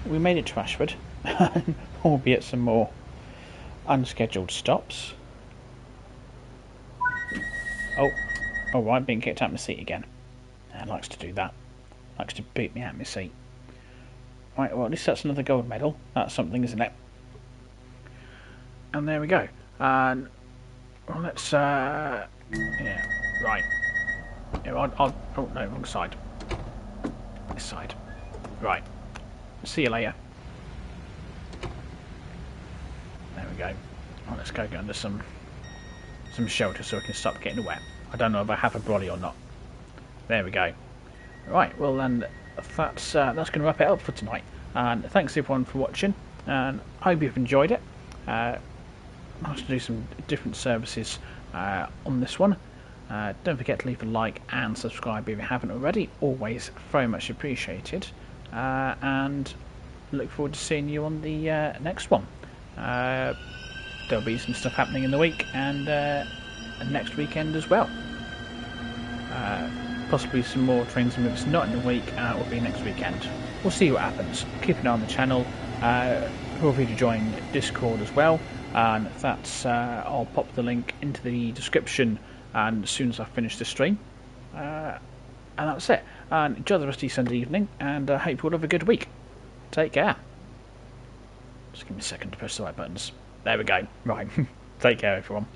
Speaker 1: We made it to Ashford, albeit some more unscheduled stops. Oh, all right, being kicked out of my seat again. Likes to do that. Likes to boot me out of my seat. Right, well, at least that's another gold medal. That's something, isn't it? And there we go. And well, let's yeah, right. Yeah, I'll oh no, wrong side. This side. Right. See you later. There we go. Well, let's go get under some shelter so we can stop getting wet. I don't know if I have a brolly or not. There we go. Right, well then that's going to wrap it up for tonight. And thanks everyone for watching. and I hope you've enjoyed it. Nice to do some different services on this one. Don't forget to leave a like and subscribe if you haven't already, always very much appreciated, and look forward to seeing you on the next one. There'll be some stuff happening in the week and next weekend as well. Possibly some more trains and moves not in the week, will be next weekend. We'll see what happens. Keep an eye on the channel. Feel free to join Discord as well, and that's I'll pop the link into the description and as soon as I finish the stream. And that's it. And enjoy the rest of your Sunday evening, and I hope you all have a good week. Take care. Just give me a second to press the right buttons. There we go. Right. Take care, everyone.